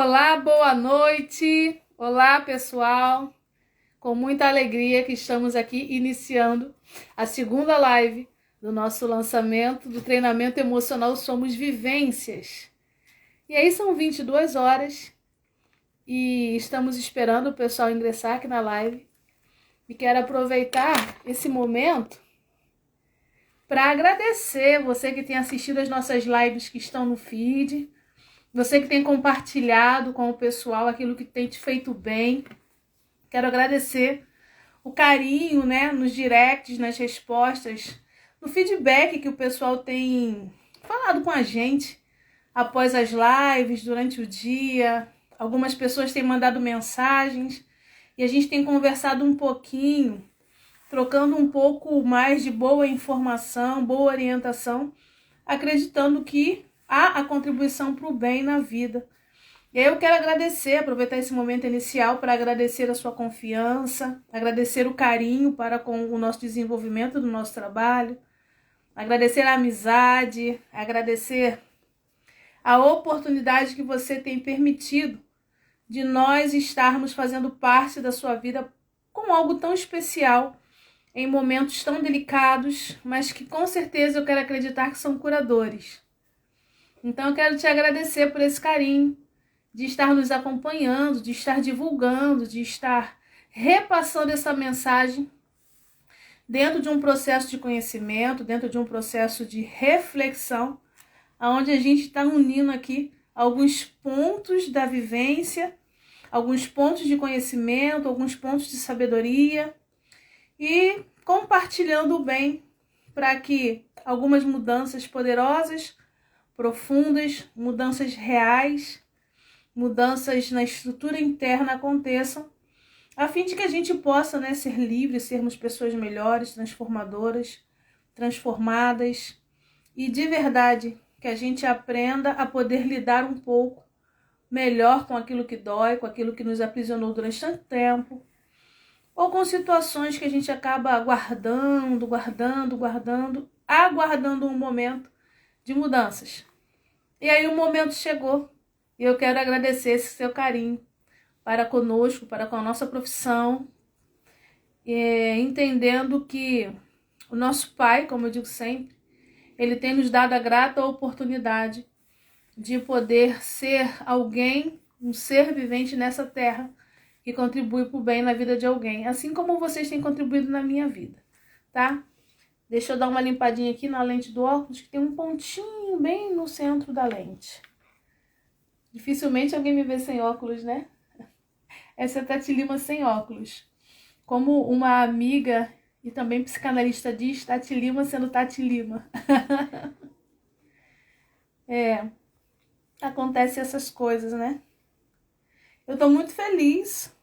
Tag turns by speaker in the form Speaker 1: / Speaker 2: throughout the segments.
Speaker 1: Olá, boa noite. Olá, pessoal. Com muita alegria que estamos aqui iniciando a segunda live do nosso lançamento do treinamento emocional Somos Vivências. E aí são 22 horas e estamos esperando o pessoal ingressar aqui na live. E quero aproveitar esse momento para agradecer você que tem assistido as nossas lives que estão no feed, você que tem compartilhado com o pessoal aquilo que tem te feito bem. Quero agradecer o carinho, nos directs, nas respostas, no feedback que o pessoal tem falado com a gente após as lives, durante o dia. Algumas pessoas têm mandado mensagens e a gente tem conversado um pouquinho, trocando um pouco mais de boa informação, boa orientação, acreditando que há a contribuição para o bem na vida. E aí eu quero aproveitar esse momento inicial para agradecer a sua confiança, agradecer o carinho para com o nosso desenvolvimento do nosso trabalho, agradecer a amizade, agradecer a oportunidade que você tem permitido de nós estarmos fazendo parte da sua vida com algo tão especial, em momentos tão delicados, mas que com certeza eu quero acreditar que são curadores. Então eu quero te agradecer por esse carinho, de estar nos acompanhando, de estar divulgando, de estar repassando essa mensagem dentro de um processo de conhecimento, dentro de um processo de reflexão, onde a gente está unindo aqui alguns pontos da vivência, alguns pontos de conhecimento, alguns pontos de sabedoria e compartilhando o bem para que algumas mudanças poderosas, profundas, mudanças reais, mudanças na estrutura interna aconteçam, a fim de que a gente possa, ser livre, sermos pessoas melhores, transformadoras, transformadas e de verdade que a gente aprenda a poder lidar um pouco melhor com aquilo que dói, com aquilo que nos aprisionou durante tanto tempo, ou com situações que a gente acaba guardando um momento de mudanças. E aí o momento chegou e eu quero agradecer esse seu carinho para conosco, para com a nossa profissão, entendendo que o nosso Pai, como eu digo sempre, Ele tem nos dado a grata oportunidade de poder ser alguém, um ser vivente nessa terra, que contribui para o bem na vida de alguém, assim como vocês têm contribuído na minha vida, tá? Deixa eu dar uma limpadinha aqui na lente do óculos, que tem um pontinho bem no centro da lente. Dificilmente alguém me vê sem óculos, né? Essa é a Tati Lima sem óculos. Como uma amiga e também psicanalista diz, Tati Lima sendo Tati Lima. Acontece essas coisas, né? Eu tô muito feliz,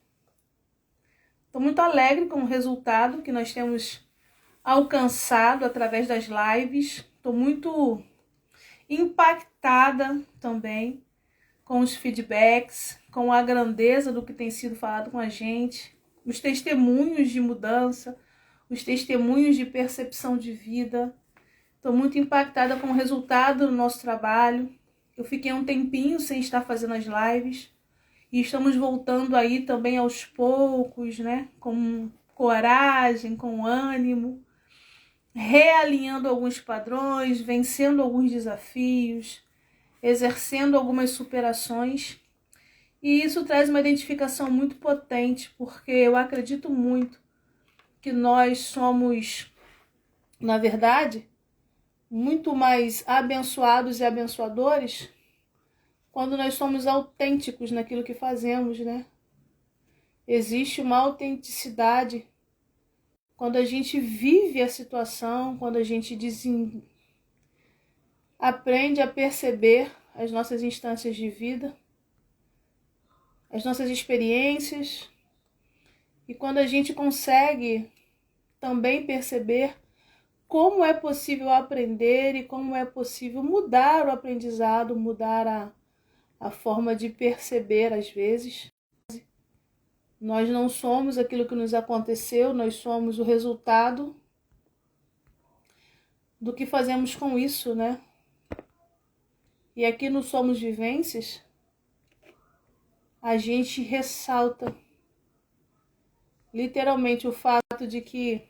Speaker 1: tô muito alegre com o resultado que nós temos alcançado através das lives. Tô muito impactada também com os feedbacks, com a grandeza do que tem sido falado com a gente, os testemunhos de mudança, os testemunhos de percepção de vida. Estou muito impactada com o resultado do nosso trabalho. Eu fiquei um tempinho sem estar fazendo as lives e estamos voltando aí também aos poucos, com coragem, com ânimo, realinhando alguns padrões, vencendo alguns desafios, exercendo algumas superações. E isso traz uma identificação muito potente, porque eu acredito muito que nós somos, na verdade, muito mais abençoados e abençoadores quando nós somos autênticos naquilo que fazemos, Existe uma autenticidade quando a gente vive a situação, quando a gente aprende a perceber as nossas instâncias de vida, as nossas experiências, e quando a gente consegue também perceber como é possível aprender e como é possível mudar o aprendizado, mudar a forma de perceber às vezes. Nós não somos aquilo que nos aconteceu, nós somos o resultado do que fazemos com isso, E aqui no Somos Vivências, a gente ressalta literalmente o fato de que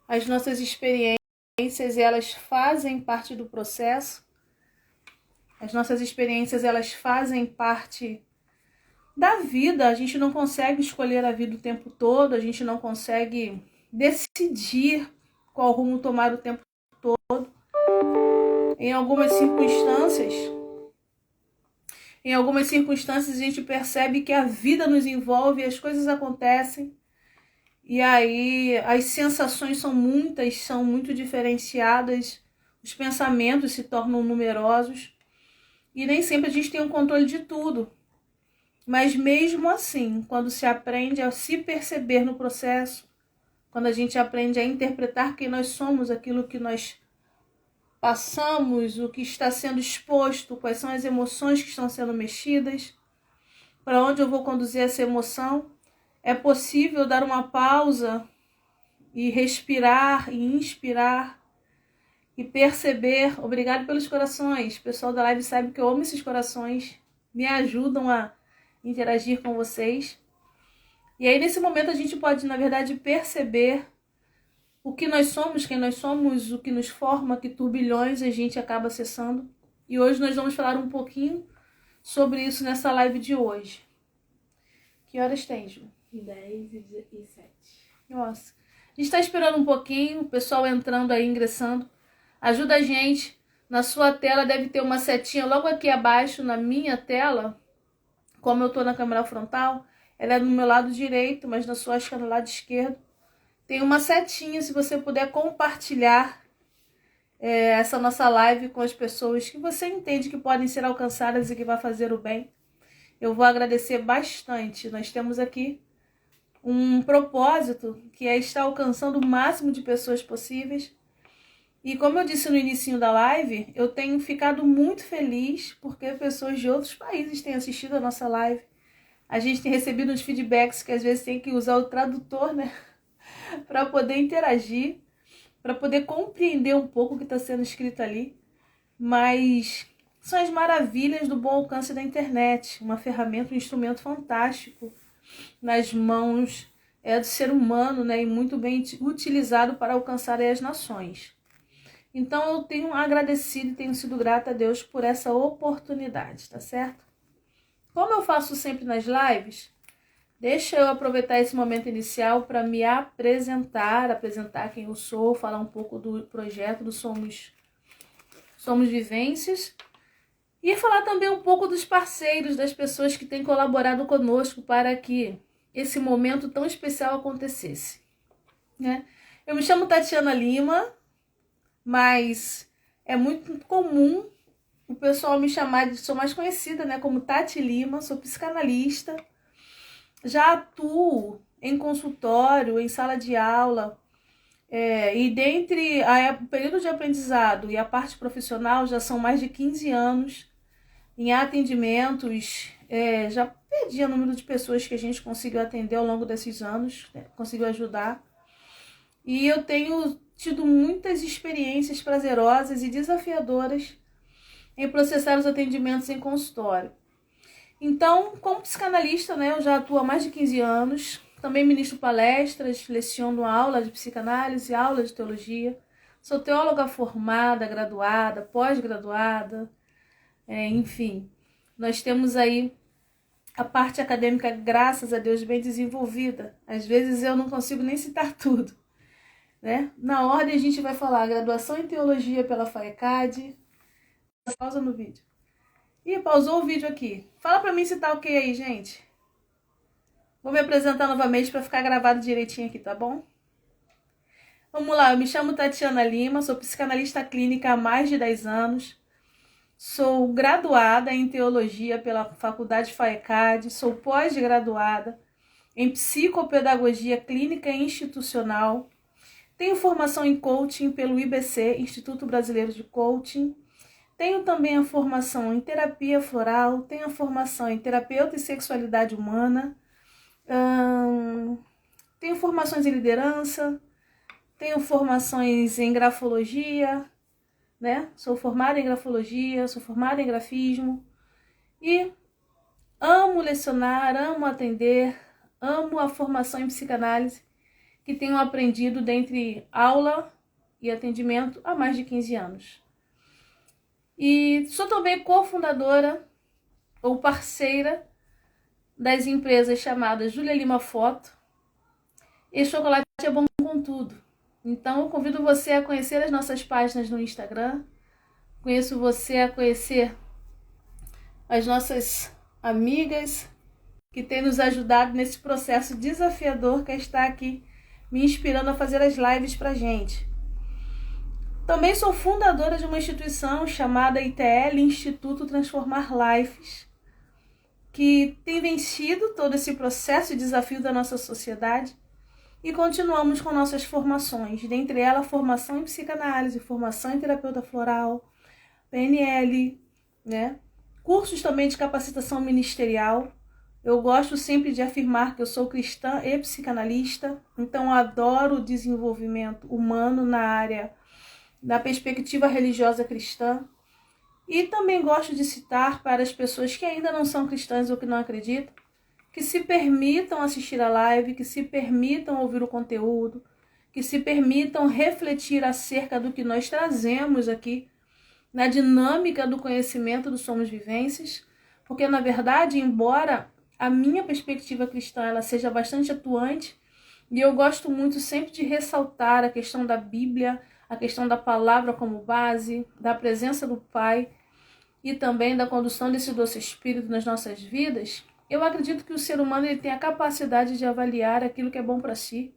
Speaker 1: as nossas experiências, elas fazem parte do processo. As nossas experiências, elas fazem parte da vida. A gente não consegue escolher a vida o tempo todo, a gente não consegue decidir qual rumo tomar o tempo todo. Em algumas circunstâncias a gente percebe que a vida nos envolve, as coisas acontecem, e aí as sensações são muitas, são muito diferenciadas, os pensamentos se tornam numerosos, e nem sempre a gente tem o controle de tudo. Mas mesmo assim, quando se aprende a se perceber no processo, quando a gente aprende a interpretar quem nós somos, aquilo que nós passamos, o que está sendo exposto, quais são as emoções que estão sendo mexidas, para onde eu vou conduzir essa emoção, é possível dar uma pausa e respirar e inspirar e perceber. Obrigado pelos corações. O pessoal da live sabe que eu amo esses corações, me ajudam a interagir com vocês. E aí nesse momento a gente pode, na verdade, perceber o que nós somos, quem nós somos, o que nos forma, que turbilhões a gente acaba acessando. E hoje nós vamos falar um pouquinho sobre isso nessa live de hoje. Que horas tem, Ju?
Speaker 2: 10h07.
Speaker 1: Nossa. A gente está esperando um pouquinho, o pessoal entrando aí, ingressando. Ajuda a gente. Na sua tela deve ter uma setinha logo aqui abaixo, na minha tela. Como eu estou na câmera frontal, ela é do meu lado direito, mas na sua acho que é no lado esquerdo. Tem uma setinha, se você puder compartilhar essa nossa live com as pessoas que você entende que podem ser alcançadas e que vai fazer o bem. Eu vou agradecer bastante. Nós temos aqui um propósito que é estar alcançando o máximo de pessoas possíveis. E como eu disse no início da live, eu tenho ficado muito feliz porque pessoas de outros países têm assistido a nossa live. A gente tem recebido uns feedbacks que às vezes tem que usar o tradutor, né? Para poder interagir, para poder compreender um pouco o que está sendo escrito ali. Mas são as maravilhas do bom alcance da internet, uma ferramenta, um instrumento fantástico nas mãos do ser humano, né? E muito bem utilizado para alcançar as nações. Então eu tenho agradecido e tenho sido grata a Deus por essa oportunidade, tá certo? Como eu faço sempre nas lives, deixa eu aproveitar esse momento inicial para me apresentar quem eu sou, falar um pouco do projeto do Somos Vivências e falar também um pouco dos parceiros, das pessoas que têm colaborado conosco para que esse momento tão especial acontecesse, né? Eu me chamo Tatiana Lima, mas é muito comum o pessoal me chamar sou mais conhecida, né, como Tati Lima, sou psicanalista, já atuo em consultório, em sala de aula, e dentre o período de aprendizado e a parte profissional já são mais de 15 anos em atendimentos, já perdi o número de pessoas que a gente conseguiu atender ao longo desses anos, né, conseguiu ajudar, e eu tenho tido muitas experiências prazerosas e desafiadoras em processar os atendimentos em consultório. Então, como psicanalista, né, eu já atuo há mais de 15 anos, também ministro palestras, leciono aula de psicanálise, aula de teologia, sou teóloga formada, graduada, pós-graduada, enfim. Nós temos aí a parte acadêmica, graças a Deus, bem desenvolvida. Às vezes eu não consigo nem citar tudo, né? Na ordem a gente vai falar graduação em teologia pela FAECAD. Pausa no vídeo. Ih, pausou o vídeo aqui. Fala pra mim se tá ok aí, gente. Vou me apresentar novamente para ficar gravado direitinho aqui, tá bom? Vamos lá, eu me chamo Tatiana Lima, sou psicanalista clínica há mais de 10 anos. Sou graduada em teologia pela Faculdade FAECAD, sou pós-graduada em psicopedagogia clínica e institucional. Tenho formação em coaching pelo IBC, Instituto Brasileiro de Coaching. Tenho também a formação em terapia floral, tenho a formação em terapeuta e sexualidade humana, tenho formações em liderança, tenho formações em grafologia, né? Sou formada em grafologia, sou formada em grafismo e amo lecionar, amo atender, amo a formação em psicanálise, que tenho aprendido dentre aula e atendimento há mais de 15 anos. E sou também cofundadora ou parceira das empresas chamadas Júlia Lima Foto e Chocolate é Bom com Tudo. Então eu convido você a conhecer as nossas páginas no Instagram, conheço você a conhecer as nossas amigas que têm nos ajudado nesse processo desafiador que é estar aqui me inspirando a fazer as lives pra gente. Também sou fundadora de uma instituição chamada ITL, Instituto Transformar Lives, que tem vencido todo esse processo e desafio da nossa sociedade e continuamos com nossas formações, dentre elas formação em psicanálise, formação em terapeuta floral, PNL, né? Cursos também de capacitação ministerial. Eu gosto sempre de afirmar que eu sou cristã e psicanalista, então adoro o desenvolvimento humano na área da perspectiva religiosa cristã. E também gosto de citar para as pessoas que ainda não são cristãs ou que não acreditam, que se permitam assistir a live, que se permitam ouvir o conteúdo, que se permitam refletir acerca do que nós trazemos aqui na dinâmica do conhecimento do Somos Vivências, porque na verdade, embora a minha perspectiva cristã ela seja bastante atuante, e eu gosto muito sempre de ressaltar a questão da Bíblia, a questão da palavra como base, da presença do Pai e também da condução desse doce Espírito nas nossas vidas, eu acredito que o ser humano ele tem a capacidade de avaliar aquilo que é bom para si,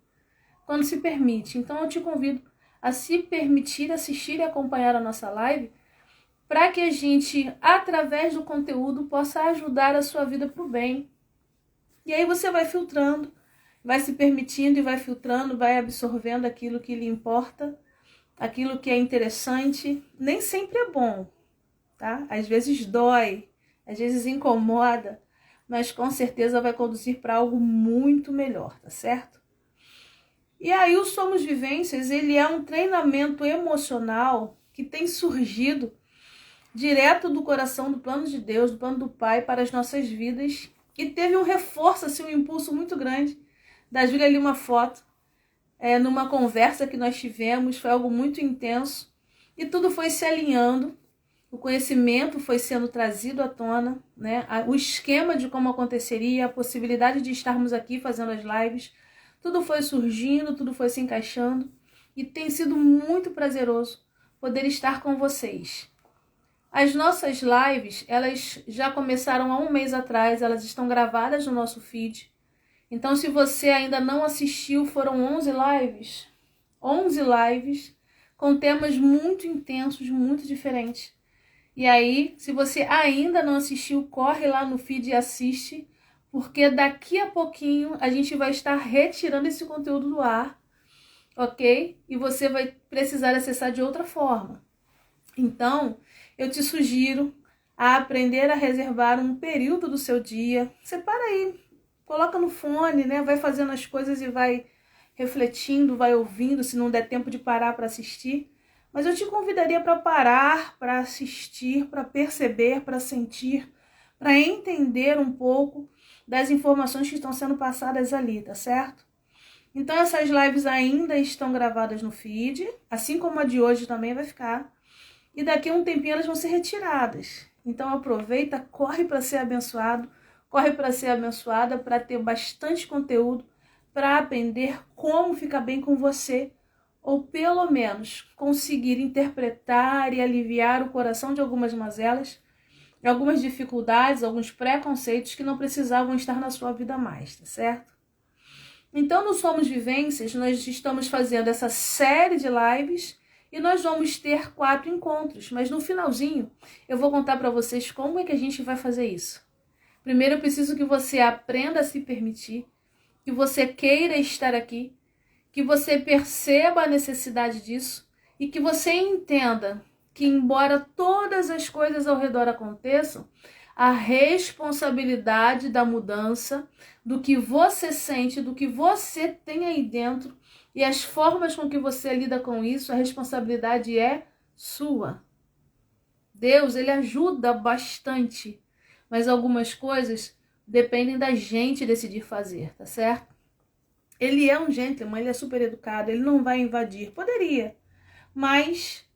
Speaker 1: quando se permite. Então eu te convido a se permitir assistir e acompanhar a nossa live, para que a gente, através do conteúdo, possa ajudar a sua vida para o bem. E aí você vai filtrando, vai se permitindo e vai filtrando, vai absorvendo aquilo que lhe importa, aquilo que é interessante. Nem sempre é bom, tá? Às vezes dói, às vezes incomoda, mas com certeza vai conduzir para algo muito melhor, tá certo? E aí o Somos Vivências, ele é um treinamento emocional que tem surgido direto do coração do plano de Deus, do plano do Pai para as nossas vidas, e teve um reforço, assim, um impulso muito grande da Júlia Lima Foto, numa conversa que nós tivemos, foi algo muito intenso, e tudo foi se alinhando, o conhecimento foi sendo trazido à tona, né? O esquema de como aconteceria, a possibilidade de estarmos aqui fazendo as lives, tudo foi surgindo, tudo foi se encaixando, e tem sido muito prazeroso poder estar com vocês. As nossas lives, elas já começaram há um mês atrás, elas estão gravadas no nosso feed. Então, se você ainda não assistiu, foram 11 lives. 11 lives com temas muito intensos, muito diferentes. E aí, se você ainda não assistiu, corre lá no feed e assiste, porque daqui a pouquinho a gente vai estar retirando esse conteúdo do ar, ok? E você vai precisar acessar de outra forma. Então, eu te sugiro a aprender a reservar um período do seu dia. Separa aí, coloca no fone, né? Vai fazendo as coisas e vai refletindo, vai ouvindo, se não der tempo de parar para assistir. Mas eu te convidaria para parar, para assistir, para perceber, para sentir, para entender um pouco das informações que estão sendo passadas ali, tá certo? Então essas lives ainda estão gravadas no feed, assim como a de hoje também vai ficar. E daqui a um tempinho elas vão ser retiradas. Então aproveita, corre para ser abençoado, corre para ser abençoada, para ter bastante conteúdo, para aprender como ficar bem com você, ou pelo menos conseguir interpretar e aliviar o coração de algumas mazelas, de algumas dificuldades, alguns preconceitos que não precisavam estar na sua vida mais, tá certo? Então no Somos Vivências nós estamos fazendo essa série de lives e nós vamos ter 4 encontros, mas no finalzinho eu vou contar para vocês como é que a gente vai fazer isso. Primeiro eu preciso que você aprenda a se permitir, que você queira estar aqui, que você perceba a necessidade disso e que você entenda que, embora todas as coisas ao redor aconteçam, a responsabilidade da mudança, do que você sente, do que você tem aí dentro e as formas com que você lida com isso, a responsabilidade é sua. Deus, ele ajuda bastante, mas algumas coisas dependem da gente decidir fazer, tá certo? Ele é um gentleman, ele é super educado, ele não vai invadir. Poderia, mas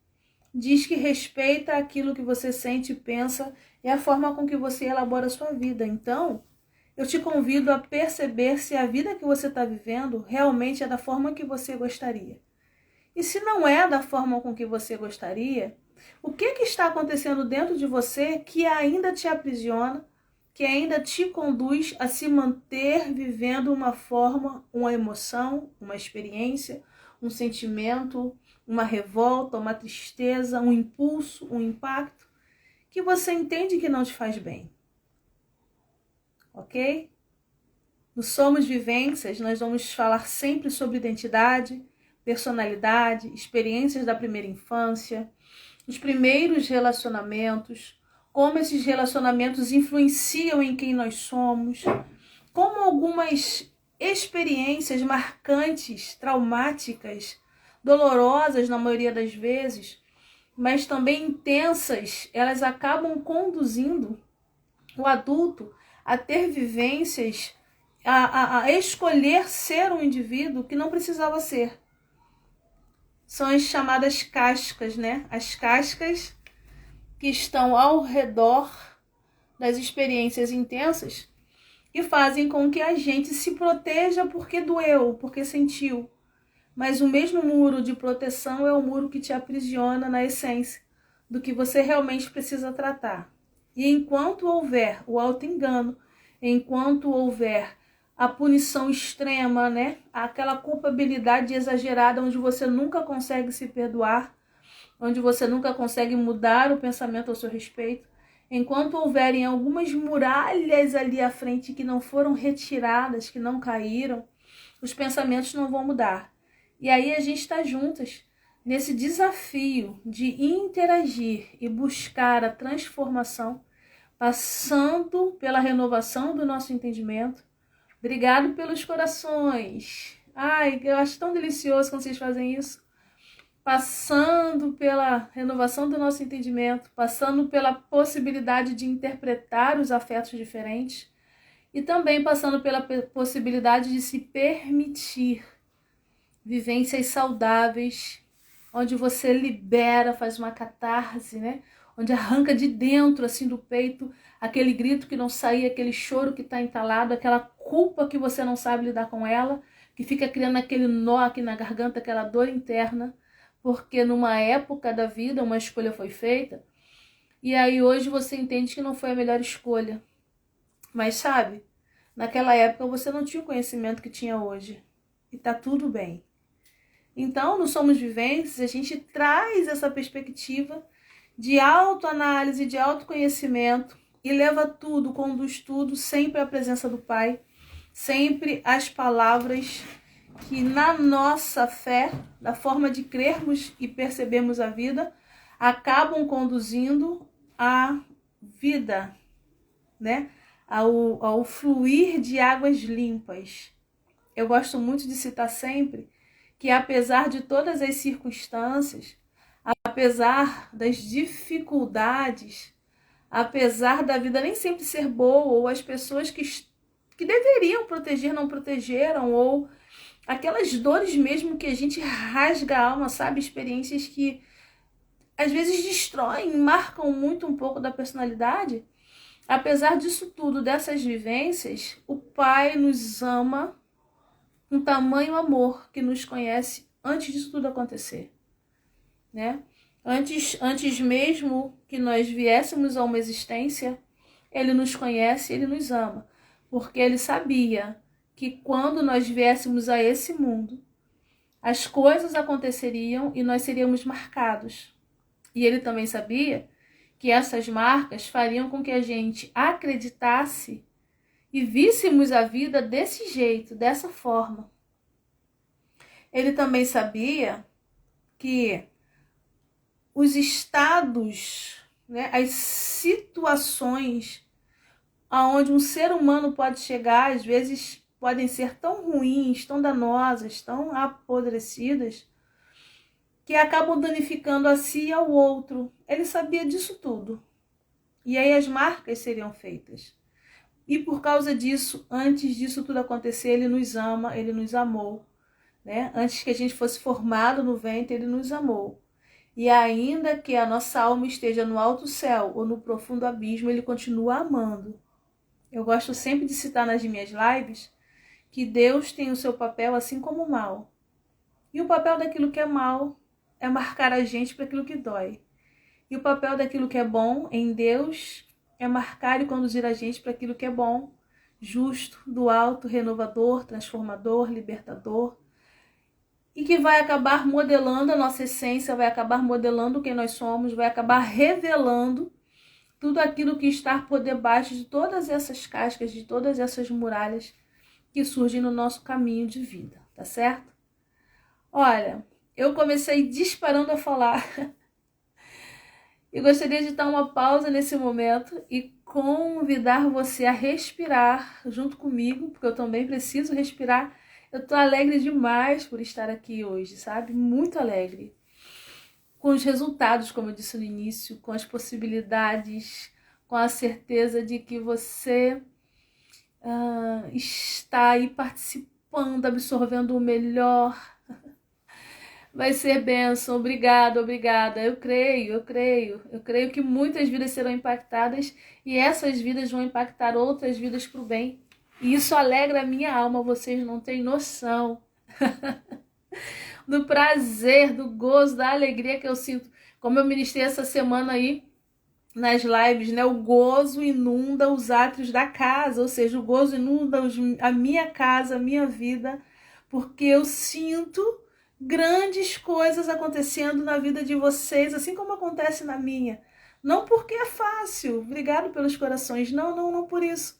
Speaker 1: diz que respeita aquilo que você sente e pensa e a forma com que você elabora a sua vida. Então, eu te convido a perceber se a vida que você está vivendo realmente é da forma que você gostaria. E se não é da forma com que você gostaria, o que está acontecendo dentro de você que ainda te aprisiona, que ainda te conduz a se manter vivendo uma forma, uma emoção, uma experiência, um sentimento, uma revolta, uma tristeza, um impulso, um impacto, que você entende que não te faz bem. Ok? No Somos Vivências, nós vamos falar sempre sobre identidade, personalidade, experiências da primeira infância, os primeiros relacionamentos, como esses relacionamentos influenciam em quem nós somos, como algumas experiências marcantes, traumáticas, dolorosas na maioria das vezes, mas também intensas, elas acabam conduzindo o adulto a ter vivências, a escolher ser um indivíduo que não precisava ser. São as chamadas cascas, né? As cascas que estão ao redor das experiências intensas e fazem com que a gente se proteja porque doeu, porque sentiu. Mas o mesmo muro de proteção é o muro que te aprisiona na essência do que você realmente precisa tratar. E enquanto houver o auto-engano, enquanto houver a punição extrema, né? Aquela culpabilidade exagerada onde você nunca consegue se perdoar, onde você nunca consegue mudar o pensamento ao seu respeito, enquanto houverem algumas muralhas ali à frente que não foram retiradas, que não caíram, os pensamentos não vão mudar. E aí a gente está juntas nesse desafio de interagir e buscar a transformação, passando pela renovação do nosso entendimento. Obrigado pelos corações. Ai, eu acho tão delicioso quando vocês fazem isso. Passando pela renovação do nosso entendimento, passando pela possibilidade de interpretar os afetos diferentes e também passando pela possibilidade de se permitir vivências saudáveis, onde você libera, faz uma catarse, né? Onde arranca de dentro, assim, do peito, aquele grito que não saía, aquele choro que está entalado, aquela culpa que você não sabe lidar com ela, que fica criando aquele nó aqui na garganta, aquela dor interna, porque numa época da vida uma escolha foi feita, e aí hoje você entende que não foi a melhor escolha. Mas sabe, naquela época você não tinha o conhecimento que tinha hoje, e tá tudo bem. Então, no Somos Viventes, a gente traz essa perspectiva de autoanálise, de autoconhecimento e leva tudo, conduz tudo sempre à presença do Pai, sempre às palavras que na nossa fé, da forma de crermos e percebermos a vida, acabam conduzindo à vida, né? Ao fluir de águas limpas. Eu gosto muito de citar sempre que apesar de todas as circunstâncias, apesar das dificuldades, apesar da vida nem sempre ser boa, ou as pessoas que deveriam proteger não protegeram, ou aquelas dores mesmo que a gente rasga a alma, sabe? Experiências que às vezes destroem, marcam muito um pouco da personalidade. Apesar disso tudo, dessas vivências, o Pai nos ama um tamanho amor que nos conhece antes disso tudo acontecer, né? Antes mesmo que nós viéssemos a uma existência, Ele nos conhece, Ele nos ama, porque Ele sabia que quando nós viéssemos a esse mundo, as coisas aconteceriam e nós seríamos marcados. E Ele também sabia que essas marcas fariam com que a gente acreditasse e víssemos a vida desse jeito, dessa forma. Ele também sabia que os estados, né, as situações aonde um ser humano pode chegar, às vezes podem ser tão ruins, tão danosas, tão apodrecidas, que acabam danificando a si e ao outro. Ele sabia disso tudo. E aí as marcas seriam feitas. E por causa disso, antes disso tudo acontecer, ele nos ama, ele nos amou, né? Antes que a gente fosse formado no ventre, ele nos amou. E ainda que a nossa alma esteja no alto céu ou no profundo abismo, ele continua amando. Eu gosto sempre de citar nas minhas lives que Deus tem o seu papel assim como o mal. E o papel daquilo que é mal é marcar a gente para aquilo que dói. E o papel daquilo que é bom em Deus é marcar e conduzir a gente para aquilo que é bom, justo, do alto, renovador, transformador, libertador. E que vai acabar modelando a nossa essência, vai acabar modelando quem nós somos, vai acabar revelando tudo aquilo que está por debaixo de todas essas cascas, de todas essas muralhas que surgem no nosso caminho de vida, tá certo? Olha, eu comecei disparando a falar e gostaria de dar uma pausa nesse momento e convidar você a respirar junto comigo, porque eu também preciso respirar. Eu tô alegre demais por estar aqui hoje, sabe? Muito alegre. Com os resultados, como eu disse no início, com as possibilidades, com a certeza de que você está aí participando, absorvendo o melhor. Vai ser bênção, obrigada, obrigada. Eu creio que muitas vidas serão impactadas e essas vidas vão impactar outras vidas para o bem. E isso alegra a minha alma, vocês não têm noção do prazer, do gozo, da alegria que eu sinto. Como eu ministrei essa semana aí nas lives, né? O gozo inunda os átrios da casa, ou seja, o gozo inunda a minha casa, a minha vida, porque eu sinto grandes coisas acontecendo na vida de vocês, assim como acontece na minha. Não porque é fácil, obrigado pelos corações, não por isso.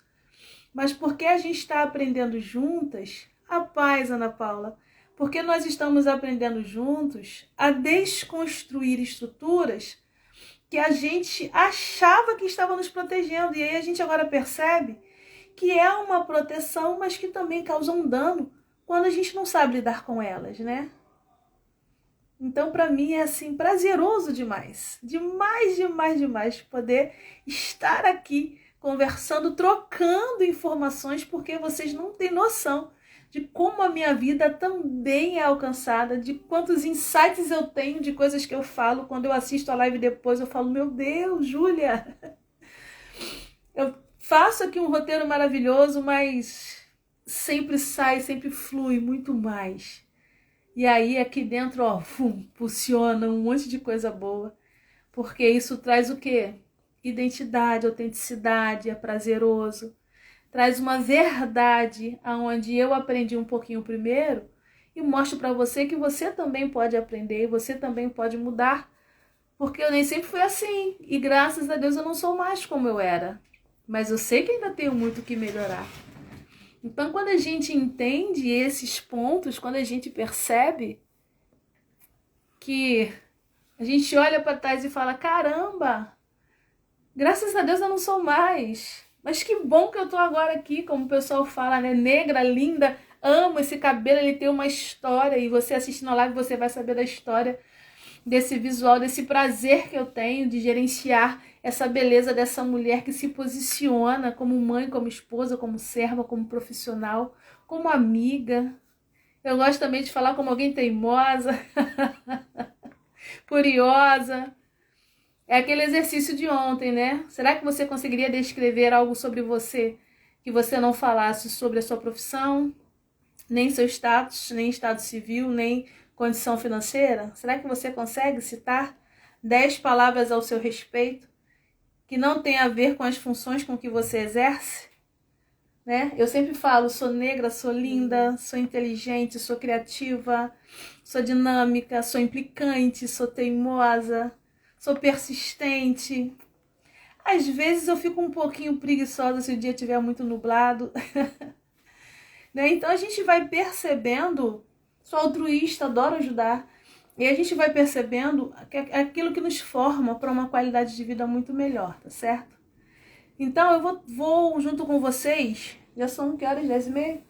Speaker 1: Mas porque a gente está aprendendo juntas, a paz, Ana Paula, porque nós estamos aprendendo juntos a desconstruir estruturas que a gente achava que estava nos protegendo. E aí a gente agora percebe que é uma proteção, mas que também causa um dano quando a gente não sabe lidar com elas, né? Então, para mim, é assim, prazeroso demais. Demais poder estar aqui conversando, trocando informações, porque vocês não têm noção de como a minha vida também é alcançada, de quantos insights eu tenho, de coisas que eu falo. Quando eu assisto a live depois, eu falo, meu Deus, Júlia, eu faço aqui um roteiro maravilhoso, mas sempre sai, sempre flui muito mais. E aí aqui dentro, ó, funciona um monte de coisa boa. Porque isso traz o quê? Identidade, autenticidade, é prazeroso. Traz uma verdade aonde eu aprendi um pouquinho primeiro e mostro para você que você também pode aprender, você também pode mudar. Porque eu nem sempre fui assim. E graças a Deus eu não sou mais como eu era. Mas eu sei que ainda tenho muito que melhorar. Então, quando a gente entende esses pontos, quando a gente percebe que a gente olha para trás e fala, caramba, graças a Deus eu não sou mais. Mas que bom que eu tô agora aqui, como o pessoal fala, né? Negra, linda, amo esse cabelo, ele tem uma história. E você assistindo a live, você vai saber da história desse visual, desse prazer que eu tenho de gerenciar essa beleza dessa mulher que se posiciona como mãe, como esposa, como serva, como profissional, como amiga. Eu gosto também de falar como alguém teimosa, curiosa. É aquele exercício de ontem, né? Será que você conseguiria descrever algo sobre você que você não falasse sobre a sua profissão, nem seu status, nem estado civil, nem condição financeira? Será que você consegue citar 10 palavras ao seu respeito que não tem a ver com as funções com que você exerce? Né? Eu sempre falo, sou negra, sou linda, sou inteligente, sou criativa, sou dinâmica, sou implicante, sou teimosa, sou persistente. Às vezes eu fico um pouquinho preguiçosa se o dia estiver muito nublado. Né? Então a gente vai percebendo, sou altruísta, adoro ajudar, e a gente vai percebendo aquilo que nos forma para uma qualidade de vida muito melhor, tá certo? Então eu vou junto com vocês, já são que horas? 10h30?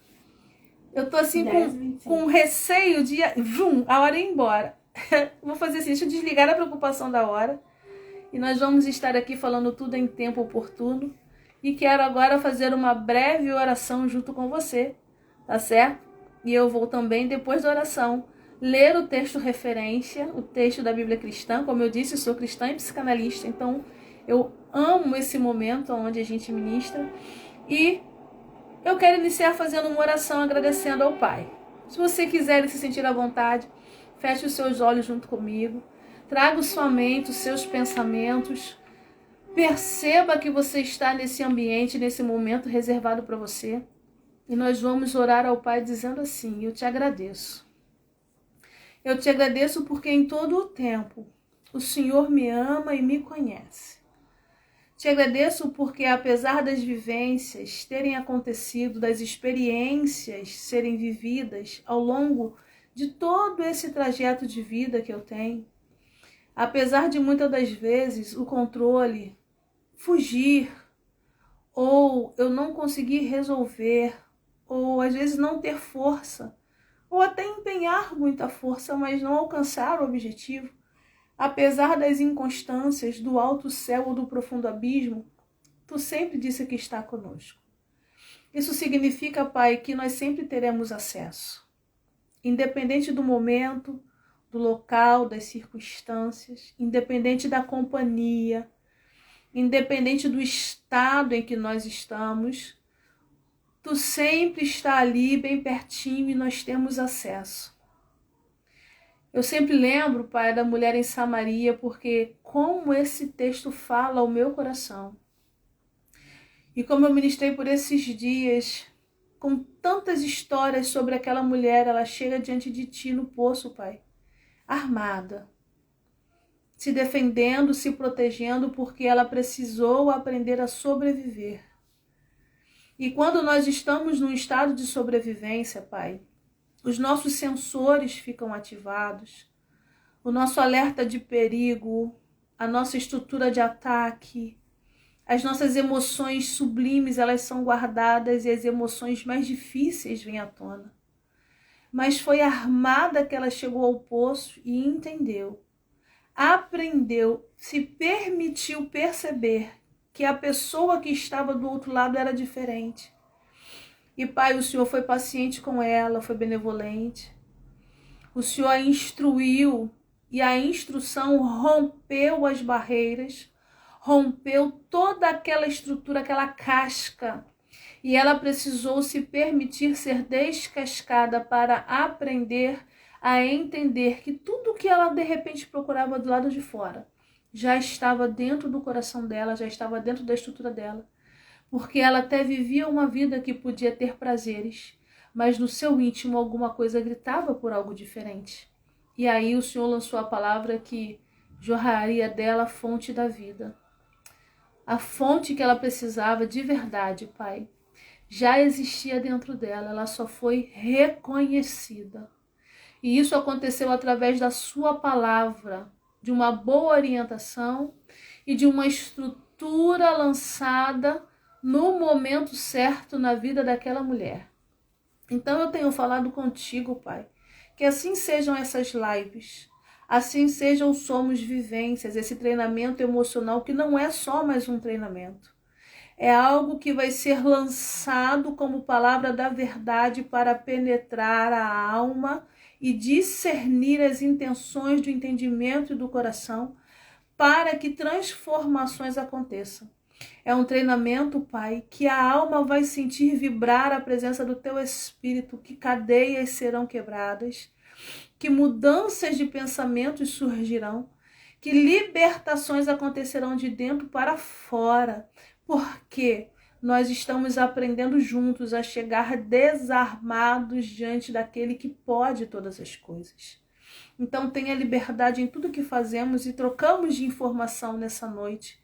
Speaker 1: Eu tô assim com receio de a hora ir embora. Vou fazer assim, deixa eu desligar a preocupação da hora E nós vamos estar aqui falando tudo em tempo oportuno. E quero agora fazer uma breve oração junto com você, tá certo? E eu vou também, depois da oração, ler o texto referência, o texto da Bíblia cristã. Como eu disse, eu sou cristã e psicanalista, então eu amo esse momento onde a gente ministra. E eu quero iniciar fazendo uma oração agradecendo ao Pai. Se você quiser se sentir à vontade, feche os seus olhos junto comigo. Traga sua mente, os seus pensamentos. Perceba que você está nesse ambiente, nesse momento reservado para você. E nós vamos orar ao Pai dizendo assim: eu te agradeço. Eu te agradeço porque em todo o tempo o Senhor me ama e me conhece. Te agradeço porque apesar das vivências terem acontecido, das experiências serem vividas ao longo de todo esse trajeto de vida que eu tenho, apesar de muitas das vezes o controle fugir, ou eu não conseguir resolver, ou às vezes não ter força, ou até empenhar muita força, mas não alcançar o objetivo, apesar das inconstâncias do alto céu ou do profundo abismo, tu sempre disse que está conosco. Isso significa, Pai, que nós sempre teremos acesso, independente do momento, do local, das circunstâncias, independente da companhia, independente do estado em que nós estamos, tu sempre está ali, bem pertinho, e nós temos acesso. Eu sempre lembro, Pai, da mulher em Samaria, porque como esse texto fala ao meu coração. E como eu ministrei por esses dias, com tantas histórias sobre aquela mulher, ela chega diante de ti no poço, Pai, armada, se defendendo, se protegendo, porque ela precisou aprender a sobreviver. E quando nós estamos num estado de sobrevivência, Pai, os nossos sensores ficam ativados, o nosso alerta de perigo, a nossa estrutura de ataque, as nossas emoções sublimes, elas são guardadas e as emoções mais difíceis vêm à tona. Mas foi armada que ela chegou ao poço e entendeu, aprendeu, se permitiu perceber que a pessoa que estava do outro lado era diferente. E Pai, o Senhor foi paciente com ela, foi benevolente. O Senhor a instruiu e a instrução rompeu as barreiras, rompeu toda aquela estrutura, aquela casca. E ela precisou se permitir ser descascada para aprender a entender que tudo que ela de repente procurava do lado de fora já estava dentro do coração dela, já estava dentro da estrutura dela. Porque ela até vivia uma vida que podia ter prazeres, mas no seu íntimo alguma coisa gritava por algo diferente. E aí o Senhor lançou a palavra que jorraria dela a fonte da vida. A fonte que ela precisava de verdade, Pai, já existia dentro dela, ela só foi reconhecida. E isso aconteceu através da sua palavra, de uma boa orientação e de uma estrutura lançada no momento certo na vida daquela mulher. Então eu tenho falado contigo, Pai, que assim sejam essas lives, assim sejam Somos Vivências, esse treinamento emocional que não é só mais um treinamento. É algo que vai ser lançado como palavra da verdade para penetrar a alma e discernir as intenções do entendimento e do coração para que transformações aconteçam. É um treinamento, Pai, que a alma vai sentir vibrar a presença do Teu Espírito, que cadeias serão quebradas, que mudanças de pensamentos surgirão, que libertações acontecerão de dentro para fora, porque nós estamos aprendendo juntos a chegar desarmados diante daquele que pode todas as coisas. Então tenha liberdade em tudo que fazemos e trocamos de informação nessa noite.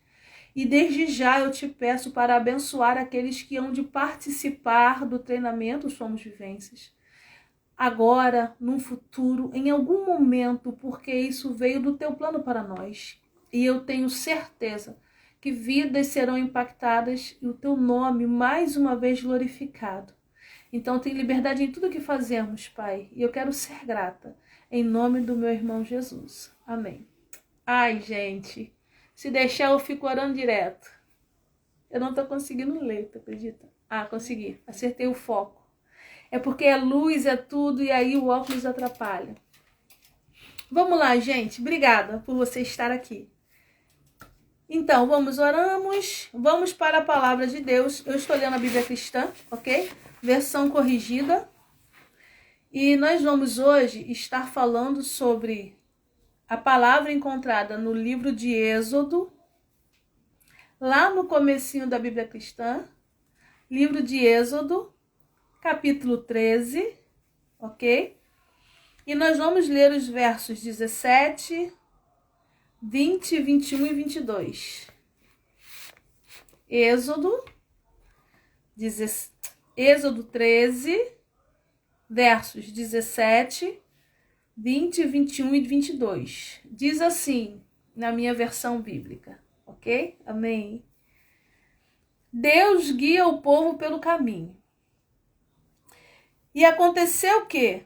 Speaker 1: E desde já eu te peço para abençoar aqueles que hão de participar do treinamento Somos Vivências. Agora, num futuro, em algum momento, porque isso veio do teu plano para nós. E eu tenho certeza que vidas serão impactadas e o teu nome mais uma vez glorificado. Então tem liberdade em tudo que fazemos, Pai. E eu quero ser grata. Em nome do meu irmão Jesus. Amém. Ai, gente, Se deixar, eu fico orando direto. Eu não tô conseguindo ler, tu acredita? Ah, consegui. Acertei o foco. É porque é luz, é tudo, e aí o óculos atrapalha. Vamos lá, gente. Obrigada por você estar aqui. Então, vamos para a palavra de Deus. Eu estou lendo a Bíblia Cristã, ok? Versão corrigida. E nós vamos hoje estar falando sobre a palavra encontrada no livro de Êxodo, lá no comecinho da Bíblia Cristã, livro de Êxodo, capítulo 13, ok? E nós vamos ler os versos 17, 20, 21 e 22. Êxodo 13, versos 17, 20, 21 e 22. Diz assim, na minha versão bíblica, ok? Amém? Deus guia o povo pelo caminho. E aconteceu que,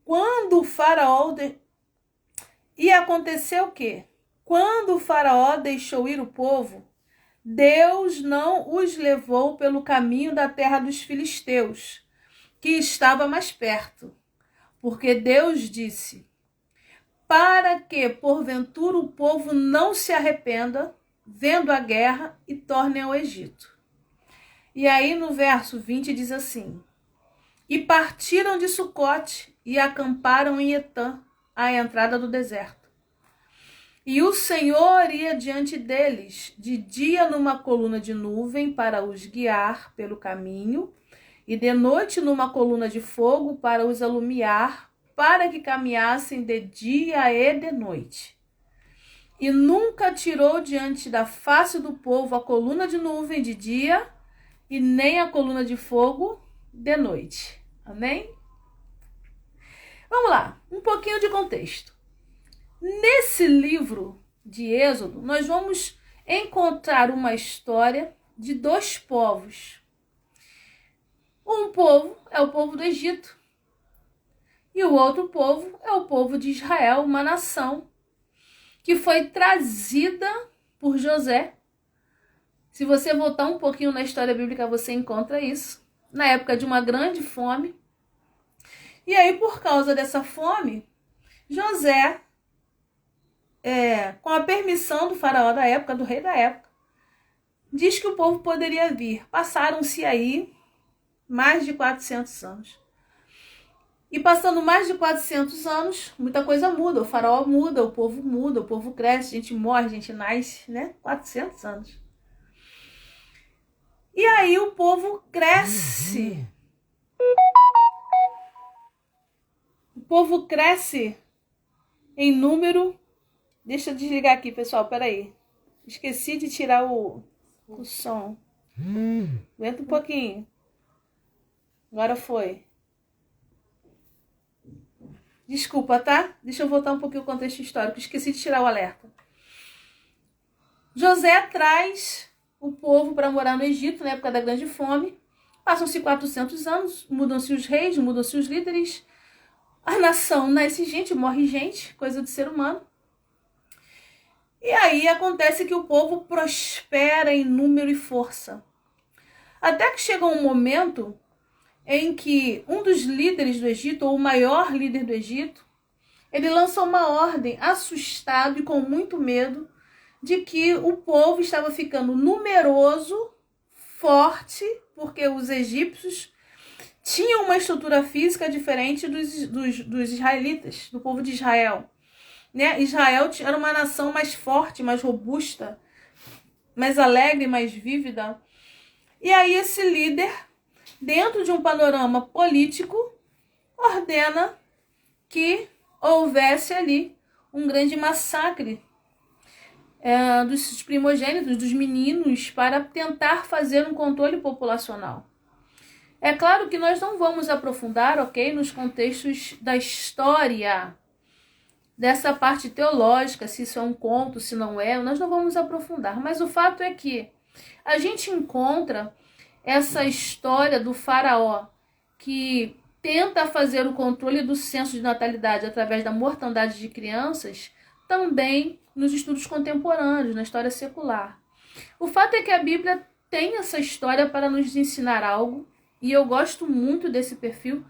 Speaker 1: quando o faraó deixou ir o povo, Deus não os levou pelo caminho da terra dos filisteus, que estava mais perto, porque Deus disse: para que, porventura, o povo não se arrependa, vendo a guerra, e torne ao Egito. E aí no verso 20 diz assim: e partiram de Sucote e acamparam em Etã, à entrada do deserto. E o Senhor ia diante deles, de dia numa coluna de nuvem para os guiar pelo caminho, e de noite numa coluna de fogo para os alumiar, para que caminhassem de dia e de noite. E nunca tirou diante da face do povo a coluna de nuvem de dia, e nem a coluna de fogo de noite. Amém? Vamos lá, um pouquinho de contexto. Nesse livro de Êxodo, nós vamos encontrar uma história de dois povos. Um povo é o povo do Egito e o outro povo é o povo de Israel, uma nação que foi trazida por José. Se você voltar um pouquinho na história bíblica, você encontra isso. Na época de uma grande fome. E aí, por causa dessa fome, José, com a permissão do faraó da época, do rei da época, diz que o povo poderia vir. Passaram-se aí mais de 400 anos. E passando mais de 400 anos, muita coisa muda. O faraó muda, o povo cresce, a gente morre, a gente nasce, né? 400 anos. E aí o povo cresce. O povo cresce em número. Deixa eu desligar aqui, pessoal, peraí. Esqueci de tirar o som. Aguenta um pouquinho. Agora foi. Desculpa, tá? Deixa eu voltar um pouquinho o contexto histórico. Esqueci de tirar o alerta. José traz o povo para morar no Egito, na época da grande fome. Passam-se 400 anos, mudam-se os reis, mudam-se os líderes. A nação nasce gente, morre gente, coisa de ser humano. E aí acontece que o povo prospera em número e força. Até que chega um momento em que um dos líderes do Egito, ou o maior líder do Egito, ele lança uma ordem, assustado e com muito medo, de que o povo estava ficando numeroso, forte, porque os egípcios tinham uma estrutura física diferente dos israelitas, do povo de Israel. Né? Israel era uma nação mais forte, mais robusta, mais alegre, mais vívida. E aí esse líder, dentro de um panorama político, ordena que houvesse ali um grande massacre dos primogênitos, dos meninos, para tentar fazer um controle populacional. É claro que nós não vamos aprofundar, ok, nos contextos da história, dessa parte teológica, se isso é um conto, se não é, nós não vamos aprofundar. Mas o fato é que a gente encontra essa história do faraó que tenta fazer o controle do censo de natalidade através da mortandade de crianças também nos estudos contemporâneos, na história secular. O fato é que a Bíblia tem essa história para nos ensinar algo, e eu gosto muito desse perfil,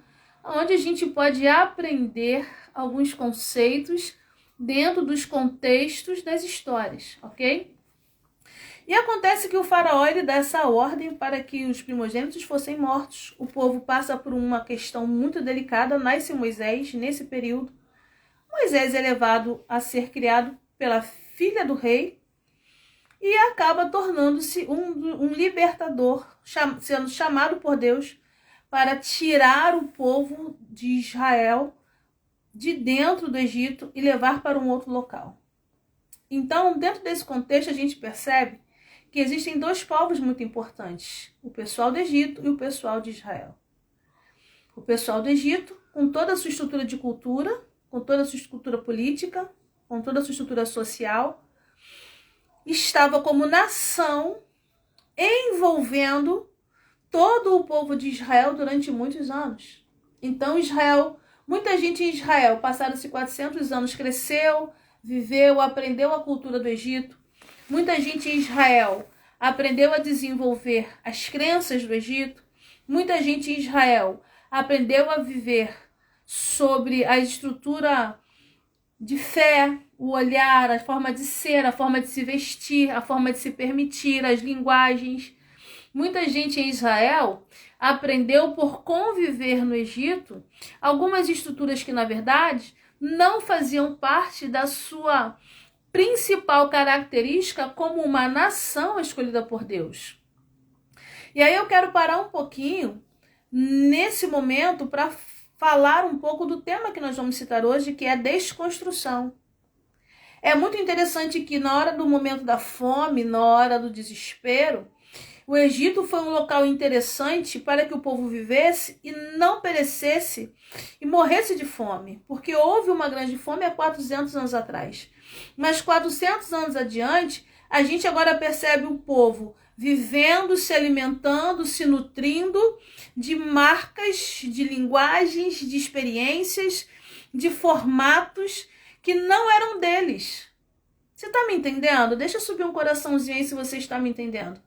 Speaker 1: onde a gente pode aprender alguns conceitos dentro dos contextos das histórias, ok? E acontece que o faraó ele dá essa ordem para que os primogênitos fossem mortos. O povo passa por uma questão muito delicada, nasce Moisés nesse período. Moisés é levado a ser criado pela filha do rei e acaba tornando-se um libertador, sendo chamado por Deus para tirar o povo de Israel de dentro do Egito e levar para um outro local. Então, dentro desse contexto, a gente percebe que existem dois povos muito importantes, o pessoal do Egito e o pessoal de Israel. O pessoal do Egito, com toda a sua estrutura de cultura, com toda a sua estrutura política, com toda a sua estrutura social, estava como nação envolvendo todo o povo de Israel durante muitos anos. Então, muita gente em Israel, passaram-se 400 anos, cresceu, viveu, aprendeu a cultura do Egito. Muita gente em Israel aprendeu a desenvolver as crenças do Egito. Muita gente em Israel aprendeu a viver sobre a estrutura de fé, o olhar, a forma de ser, a forma de se vestir, a forma de se permitir, as linguagens. Muita gente em Israel aprendeu por conviver no Egito algumas estruturas que, na verdade, não faziam parte da sua principal característica como uma nação escolhida por Deus. E aí eu quero parar um pouquinho nesse momento para falar um pouco do tema que nós vamos citar hoje, que é a desconstrução. É muito interessante que na hora do momento da fome, na hora do desespero, o Egito foi um local interessante para que o povo vivesse e não perecesse e morresse de fome, porque houve uma grande fome há 400 anos atrás. Mas 400 anos adiante, a gente agora percebe o povo vivendo, se alimentando, se nutrindo de marcas, de linguagens, de experiências, de formatos que não eram deles. Você está me entendendo? Deixa eu subir um coraçãozinho aí se você está me entendendo.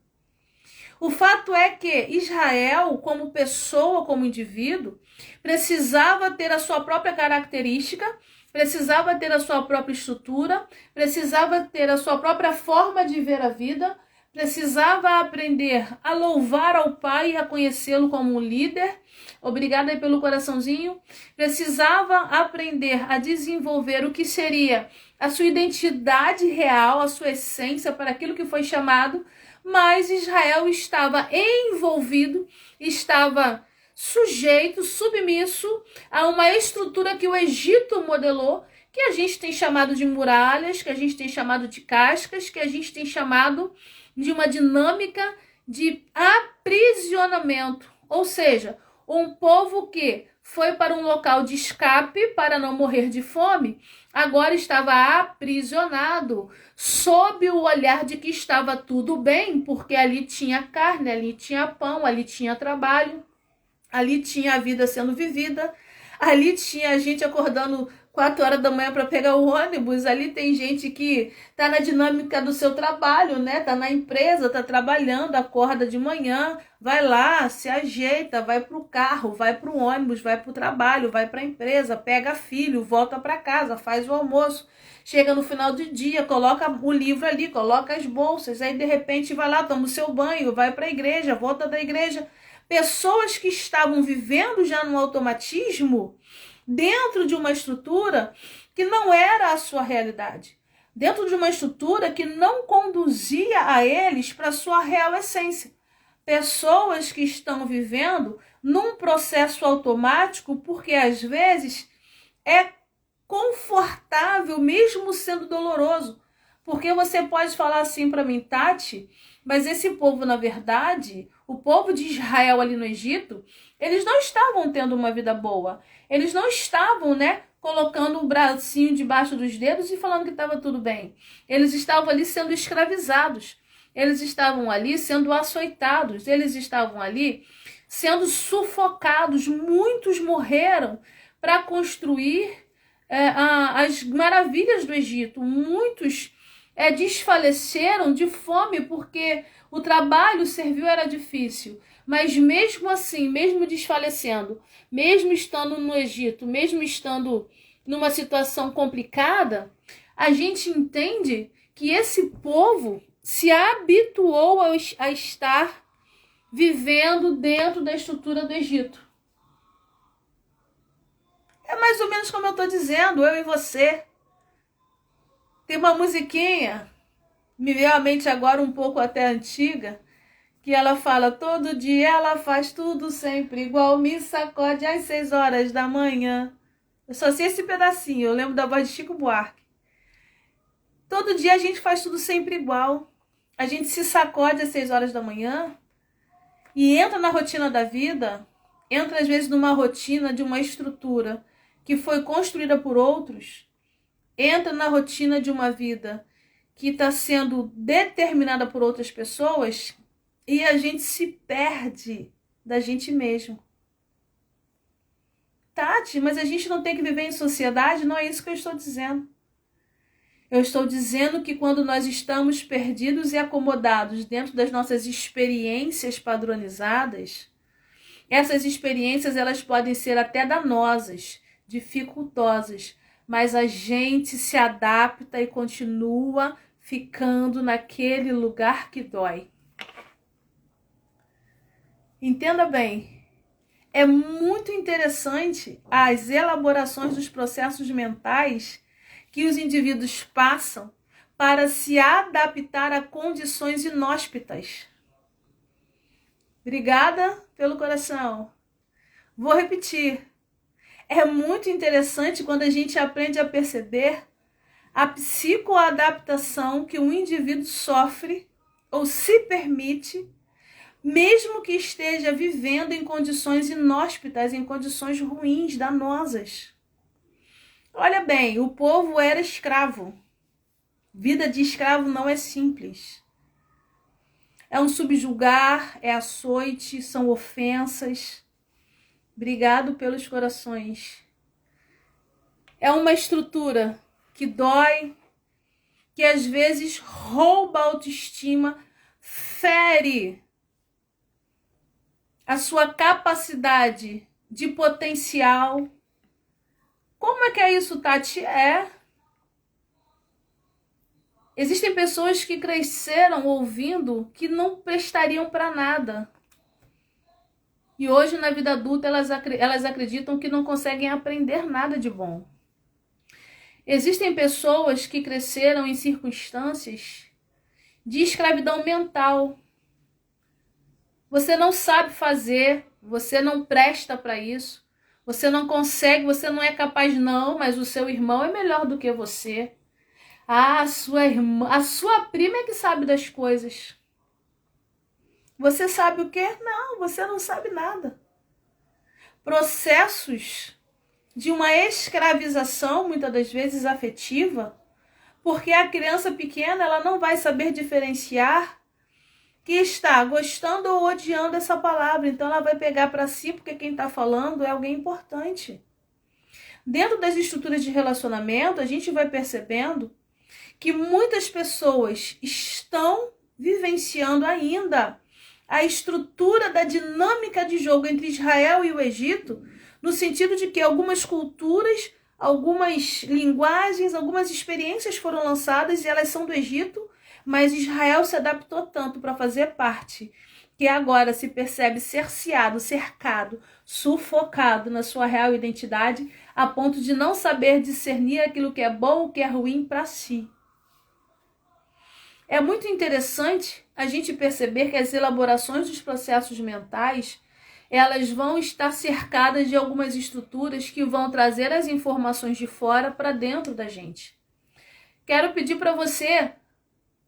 Speaker 1: O fato é que Israel, como pessoa, como indivíduo, precisava ter a sua própria característica, precisava ter a sua própria estrutura, precisava ter a sua própria forma de ver a vida, precisava aprender a louvar ao Pai e a conhecê-lo como um líder. Obrigada aí pelo coraçãozinho. Precisava aprender a desenvolver o que seria a sua identidade real, a sua essência para aquilo que foi chamado. Mas Israel estava envolvido, estava sujeito, submisso a uma estrutura que o Egito modelou, que a gente tem chamado de muralhas, que a gente tem chamado de cascas, que a gente tem chamado de uma dinâmica de aprisionamento. Ou seja, um povo que foi para um local de escape para não morrer de fome, agora estava aprisionado sob o olhar de que estava tudo bem, porque ali tinha carne, ali tinha pão, ali tinha trabalho, ali tinha a vida sendo vivida, ali tinha a gente acordando 4 horas da manhã para pegar o ônibus, ali tem gente que está na dinâmica do seu trabalho, né? Está na empresa, está trabalhando, acorda de manhã, vai lá, se ajeita, vai para o carro, vai para o ônibus, vai para o trabalho, vai para a empresa, pega filho, volta para casa, faz o almoço, chega no final do dia, coloca o livro ali, coloca as bolsas, aí de repente vai lá, toma o seu banho, vai para a igreja, volta da igreja. Pessoas que estavam vivendo já no automatismo, dentro de uma estrutura que não era a sua realidade, dentro de uma estrutura que não conduzia a eles para a sua real essência. Pessoas que estão vivendo num processo automático porque às vezes é confortável, mesmo sendo doloroso. Porque você pode falar assim para mim, Tati, mas esse povo, na verdade, o povo de Israel ali no Egito, eles não estavam tendo uma vida boa. Eles não estavam, colocando o bracinho debaixo dos dedos e falando que estava tudo bem. Eles estavam ali sendo escravizados. Eles estavam ali sendo açoitados. Eles estavam ali sendo sufocados. Muitos morreram para construir as maravilhas do Egito. Muitos desfaleceram de fome porque o trabalho servil era difícil. Mas mesmo assim, mesmo desfalecendo, mesmo estando no Egito, mesmo estando numa situação complicada, a gente entende que esse povo se habituou a estar vivendo dentro da estrutura do Egito. É mais ou menos como eu estou dizendo, eu e você. Tem uma musiquinha, me veio à mente agora um pouco até antiga, que ela fala: todo dia ela faz tudo sempre igual, me sacode às 6 horas da manhã. Eu só sei esse pedacinho, eu lembro da voz de Chico Buarque. Todo dia a gente faz tudo sempre igual. A gente se sacode às 6 horas da manhã e entra na rotina da vida, entra às vezes numa rotina de uma estrutura que foi construída por outros, entra na rotina de uma vida que está sendo determinada por outras pessoas e a gente se perde da gente mesmo. Tati, mas a gente não tem que viver em sociedade? Não é isso que eu estou dizendo. Eu estou dizendo que quando nós estamos perdidos e acomodados dentro das nossas experiências padronizadas, essas experiências elas podem ser até danosas, dificultosas, mas a gente se adapta e continua ficando naquele lugar que dói. Entenda bem, é muito interessante as elaborações dos processos mentais que os indivíduos passam para se adaptar a condições inóspitas. Obrigada pelo coração. Vou repetir. É muito interessante quando a gente aprende a perceber a psicoadaptação que um indivíduo sofre ou se permite, mesmo que esteja vivendo em condições inóspitas, em condições ruins, danosas. Olha bem, o povo era escravo. Vida de escravo não é simples. É um subjugar, é açoite, são ofensas. Obrigado pelos corações. É uma estrutura que dói, que às vezes rouba a autoestima, fere a sua capacidade de potencial. Como é que é isso, Tati? Existem pessoas que cresceram ouvindo que não prestariam para nada. E hoje, na vida adulta, elas acreditam que não conseguem aprender nada de bom. Existem pessoas que cresceram em circunstâncias de escravidão mental. Você não sabe fazer, você não presta para isso. Você não consegue, você não é capaz não, mas o seu irmão é melhor do que você. A sua irmã, a sua prima é que sabe das coisas. Você sabe o quê? Não, você não sabe nada. Processos de uma escravização, muitas das vezes afetiva, porque a criança pequena ela não vai saber diferenciar que está gostando ou odiando essa palavra. Então ela vai pegar para si, porque quem está falando é alguém importante. Dentro das estruturas de relacionamento, a gente vai percebendo que muitas pessoas estão vivenciando ainda a estrutura da dinâmica de jogo entre Israel e o Egito, no sentido de que algumas culturas, algumas linguagens, algumas experiências foram lançadas e elas são do Egito, mas Israel se adaptou tanto para fazer parte que agora se percebe cerceado, cercado, sufocado na sua real identidade, a ponto de não saber discernir aquilo que é bom, o que é ruim para si. É muito interessante a gente perceber que as elaborações dos processos mentais, elas vão estar cercadas de algumas estruturas que vão trazer as informações de fora para dentro da gente. Quero pedir para você,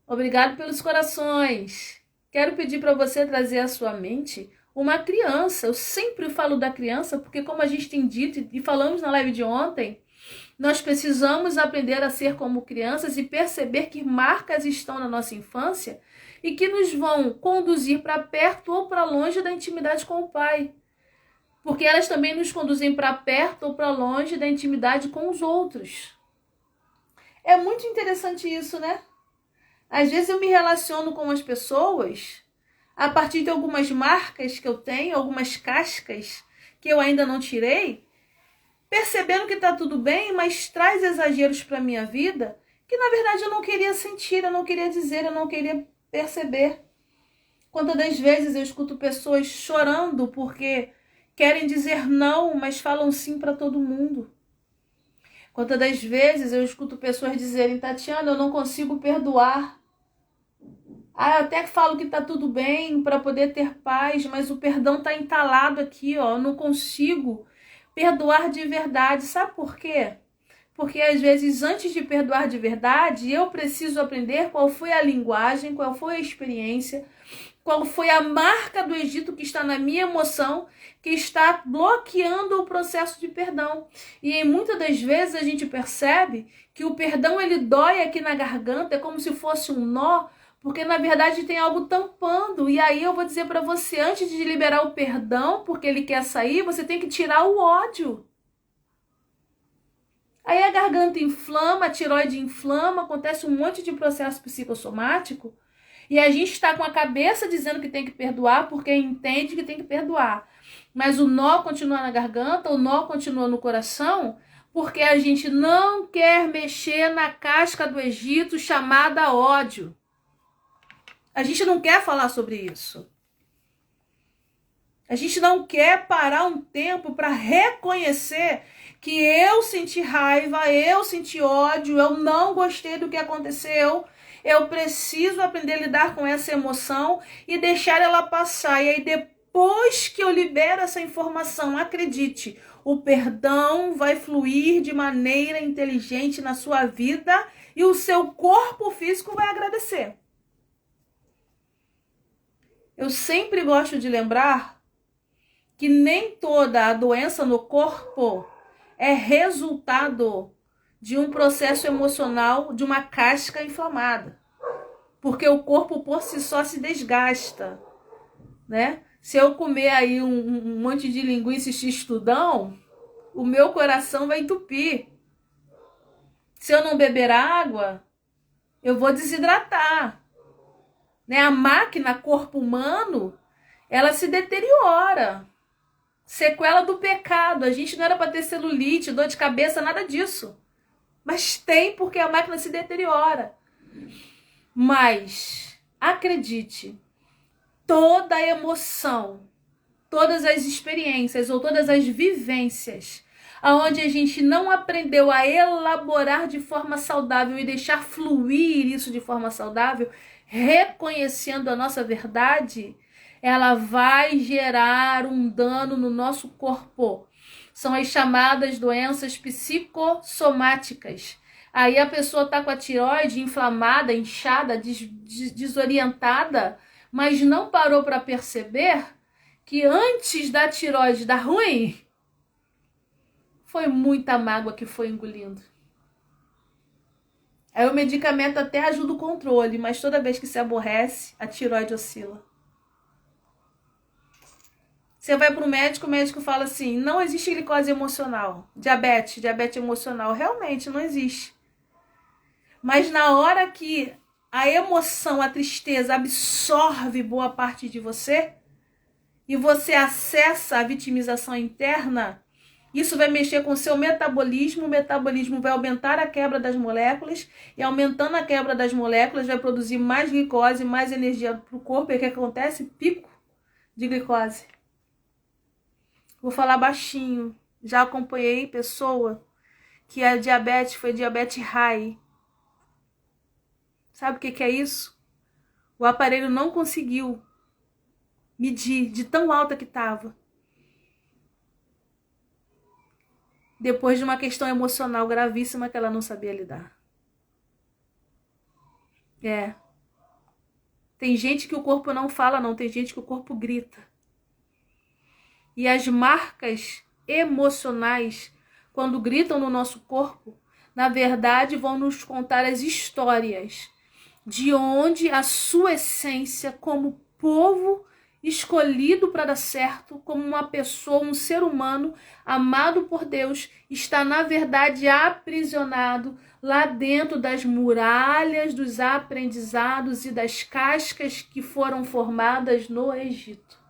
Speaker 1: obrigado pelos corações, quero pedir para você trazer à sua mente uma criança. Eu sempre falo da criança porque, como a gente tem dito e falamos na live de ontem, nós precisamos aprender a ser como crianças e perceber que marcas estão na nossa infância e que nos vão conduzir para perto ou para longe da intimidade com o Pai. porque elas também nos conduzem para perto ou para longe da intimidade com os outros. É muito interessante isso, né? Às vezes eu me relaciono com as pessoas a partir de algumas marcas que eu tenho, algumas cascas que eu ainda não tirei, percebendo que está tudo bem, mas traz exageros para a minha vida que na verdade eu não queria sentir, eu não queria dizer, eu não queria perceber. Quantas das vezes eu escuto pessoas chorando porque querem dizer não, mas falam sim para todo mundo. Quantas das vezes eu escuto pessoas dizerem: Tatiana, eu não consigo perdoar. Eu até falo que tá tudo bem para poder ter paz, mas o perdão tá entalado aqui, ó. Eu não consigo perdoar de verdade. Sabe por quê? Porque às vezes, antes de perdoar de verdade, eu preciso aprender qual foi a linguagem, qual foi a experiência, qual foi a marca do Egito que está na minha emoção, que está bloqueando o processo de perdão. E muitas das vezes a gente percebe que o perdão ele dói aqui na garganta, é como se fosse um nó, porque na verdade tem algo tampando. E aí eu vou dizer para você, antes de liberar o perdão, porque ele quer sair, você tem que tirar o ódio. Aí a garganta inflama, a tireoide inflama, acontece um monte de processo psicossomático. E a gente está com a cabeça dizendo que tem que perdoar porque entende que tem que perdoar. Mas o nó continua na garganta, o nó continua no coração, porque a gente não quer mexer na casca do Egito chamada ódio. A gente não quer falar sobre isso. A gente não quer parar um tempo para reconhecer que eu senti raiva, eu senti ódio, eu não gostei do que aconteceu. Eu preciso aprender a lidar com essa emoção e deixar ela passar. E aí depois que eu libero essa informação, acredite, o perdão vai fluir de maneira inteligente na sua vida e o seu corpo físico vai agradecer. Eu sempre gosto de lembrar que nem toda a doença no corpo é resultado de um processo emocional, de uma casca inflamada. Porque o corpo por si só se desgasta, né? Se eu comer aí um monte de linguiça e x-tudão, o meu coração vai entupir. Se eu não beber água, eu vou desidratar. Né? A máquina, corpo humano, ela se deteriora. Sequela do pecado. A gente não era para ter celulite, dor de cabeça, nada disso. Mas tem porque a máquina se deteriora. Mas, acredite, toda emoção, todas as experiências ou todas as vivências onde a gente não aprendeu a elaborar de forma saudável e deixar fluir isso de forma saudável, reconhecendo a nossa verdade, ela vai gerar um dano no nosso corpo. São as chamadas doenças psicossomáticas. Aí a pessoa está com a tireoide inflamada, inchada, desorientada, mas não parou para perceber que antes da tireoide dar ruim, foi muita mágoa que foi engolindo. Aí o medicamento até ajuda o controle, mas toda vez que se aborrece, a tireoide oscila. Você vai para o médico fala assim, não existe glicose emocional. Diabetes emocional, realmente não existe. Mas na hora que a emoção, a tristeza absorve boa parte de você e você acessa a vitimização interna, isso vai mexer com o seu metabolismo, o metabolismo vai aumentar a quebra das moléculas e aumentando a quebra das moléculas vai produzir mais glicose, mais energia para o corpo. E o que acontece? Pico de glicose. Vou falar baixinho. Já acompanhei pessoa que a diabetes foi diabetes high. Sabe o que é isso? O aparelho não conseguiu medir de tão alta que estava. Depois de uma questão emocional gravíssima que ela não sabia lidar. Tem gente que o corpo não fala, não. Tem gente que o corpo grita. E as marcas emocionais, quando gritam no nosso corpo, na verdade vão nos contar as histórias de onde a sua essência como povo escolhido para dar certo, como uma pessoa, um ser humano amado por Deus, está na verdade aprisionado lá dentro das muralhas dos aprendizados e das cascas que foram formadas no Egito.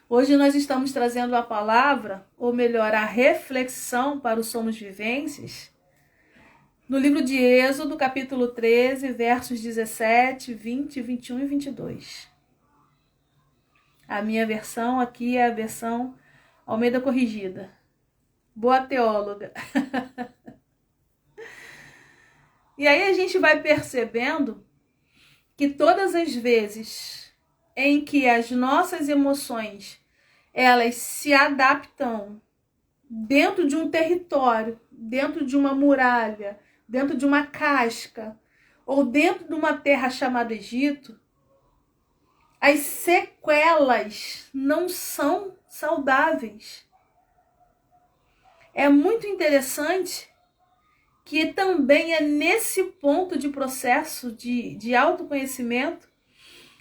Speaker 1: Hoje nós estamos trazendo a palavra, ou melhor, a reflexão para o Somos Vivências, no livro de Êxodo, capítulo 13, versos 17, 20, 21 e 22. A minha versão aqui é a versão Almeida Corrigida. Boa teóloga. E aí a gente vai percebendo que todas as vezes em que as nossas emoções elas se adaptam dentro de um território, dentro de uma muralha, dentro de uma casca, ou dentro de uma terra chamada Egito, as sequelas não são saudáveis. É muito interessante que também é nesse ponto de processo de autoconhecimento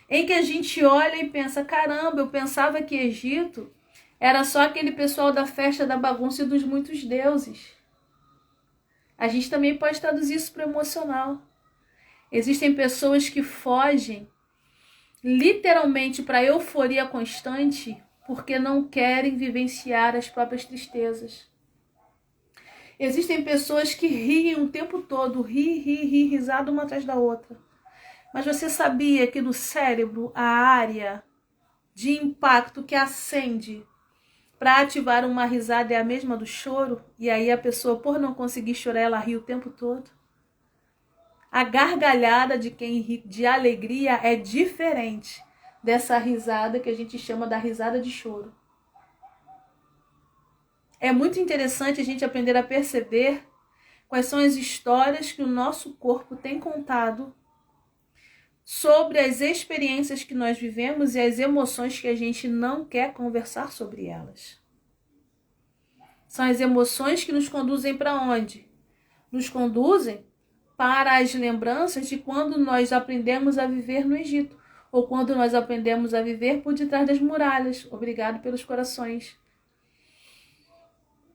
Speaker 1: em que a gente olha e pensa, caramba, eu pensava que Egito era só aquele pessoal da festa, da bagunça e dos muitos deuses. A gente também pode traduzir isso para o emocional. Existem pessoas que fogem literalmente para a euforia constante porque não querem vivenciar as próprias tristezas. Existem pessoas que riem o tempo todo, risada uma atrás da outra. Mas você sabia que no cérebro a área de impacto que acende para ativar uma risada é a mesma do choro? E aí a pessoa, por não conseguir chorar, ela ri o tempo todo. A gargalhada de quem ri de alegria é diferente dessa risada que a gente chama da risada de choro. É muito interessante a gente aprender a perceber quais são as histórias que o nosso corpo tem contado sobre as experiências que nós vivemos e as emoções que a gente não quer conversar sobre elas. São as emoções que nos conduzem para onde? Nos conduzem para as lembranças de quando nós aprendemos a viver no Egito, ou quando nós aprendemos a viver por detrás das muralhas. Obrigado pelos corações.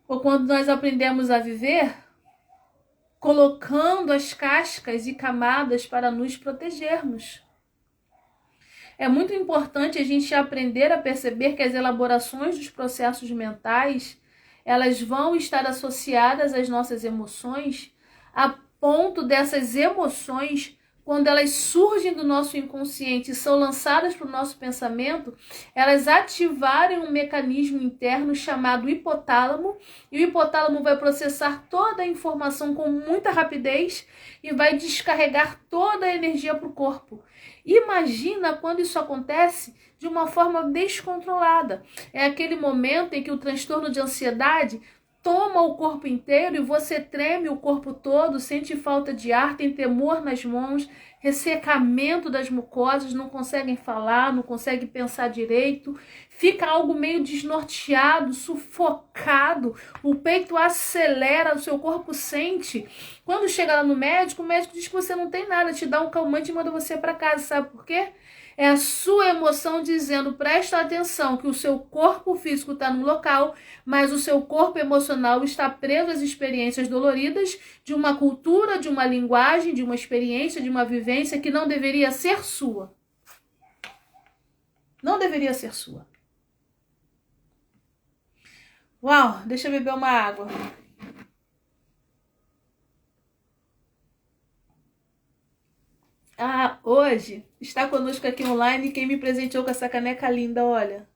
Speaker 1: Ou quando nós aprendemos a viver colocando as cascas e camadas para nos protegermos. É muito importante a gente aprender a perceber que as elaborações dos processos mentais, elas vão estar associadas às nossas emoções, a ponto dessas emoções, quando elas surgem do nosso inconsciente e são lançadas para o nosso pensamento, elas ativarem um mecanismo interno chamado hipotálamo, e o hipotálamo vai processar toda a informação com muita rapidez e vai descarregar toda a energia para o corpo. Imagina quando isso acontece de uma forma descontrolada. É aquele momento em que o transtorno de ansiedade toma o corpo inteiro e você treme o corpo todo, sente falta de ar, tem temor nas mãos, ressecamento das mucosas, não conseguem falar, não conseguem pensar direito, fica algo meio desnorteado, sufocado, o peito acelera, o seu corpo sente. Quando chega lá no médico, o médico diz que você não tem nada, te dá um calmante e manda você para casa, sabe por quê? É a sua emoção dizendo, presta atenção, que o seu corpo físico está no local, mas o seu corpo emocional está preso às experiências doloridas de uma cultura, de uma linguagem, de uma experiência, de uma vivência que não deveria ser sua. Não deveria ser sua. Uau, deixa eu beber uma água. Hoje está conosco aqui online quem me presenteou com essa caneca linda, olha.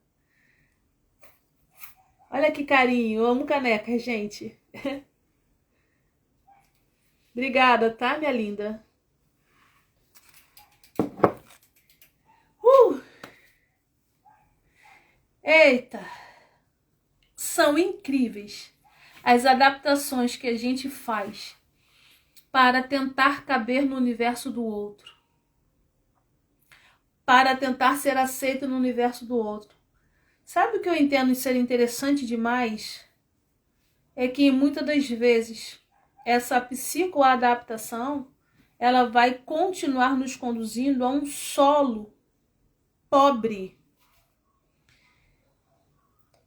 Speaker 1: Olha que carinho, eu amo caneca, gente. Obrigada, tá, minha linda? Eita! São incríveis as adaptações que a gente faz para tentar caber no universo do outro, para tentar ser aceito no universo do outro. Sabe o que eu entendo ser interessante demais? É que muitas das vezes essa psicoadaptação ela vai continuar nos conduzindo a um solo pobre,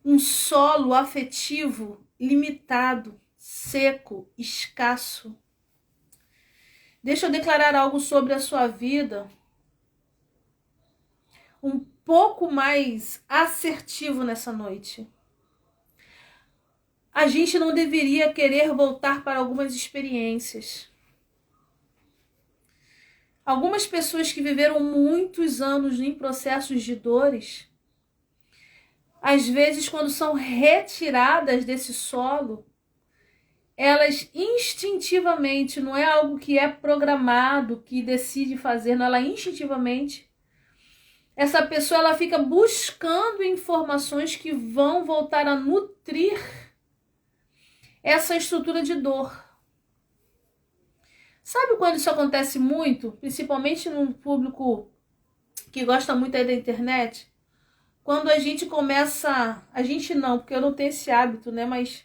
Speaker 1: um solo afetivo limitado, seco, escasso. Deixa eu declarar algo sobre a sua vida, um pouco mais assertivo nessa noite. A gente não deveria querer voltar para algumas experiências. Algumas pessoas que viveram muitos anos em processos de dores, às vezes, quando são retiradas desse solo, elas instintivamente, não é algo que é programado, que decide fazer, não, ela instintivamente, essa pessoa ela fica buscando informações que vão voltar a nutrir essa estrutura de dor. Sabe quando isso acontece muito, principalmente num público que gosta muito aí da internet? Quando a gente começa, a gente não, porque eu não tenho esse hábito, né? Mas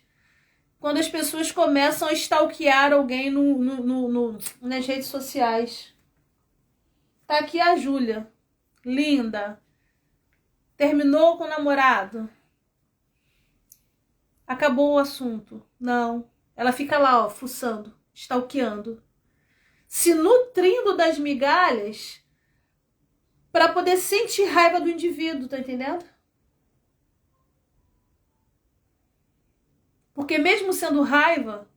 Speaker 1: quando as pessoas começam a stalkear alguém nas redes sociais. Tá aqui a Júlia, linda, terminou com o namorado, acabou o assunto. Não, ela fica lá, ó, fuçando, stalkeando, se nutrindo das migalhas para poder sentir raiva do indivíduo, tá entendendo? Porque mesmo sendo raiva,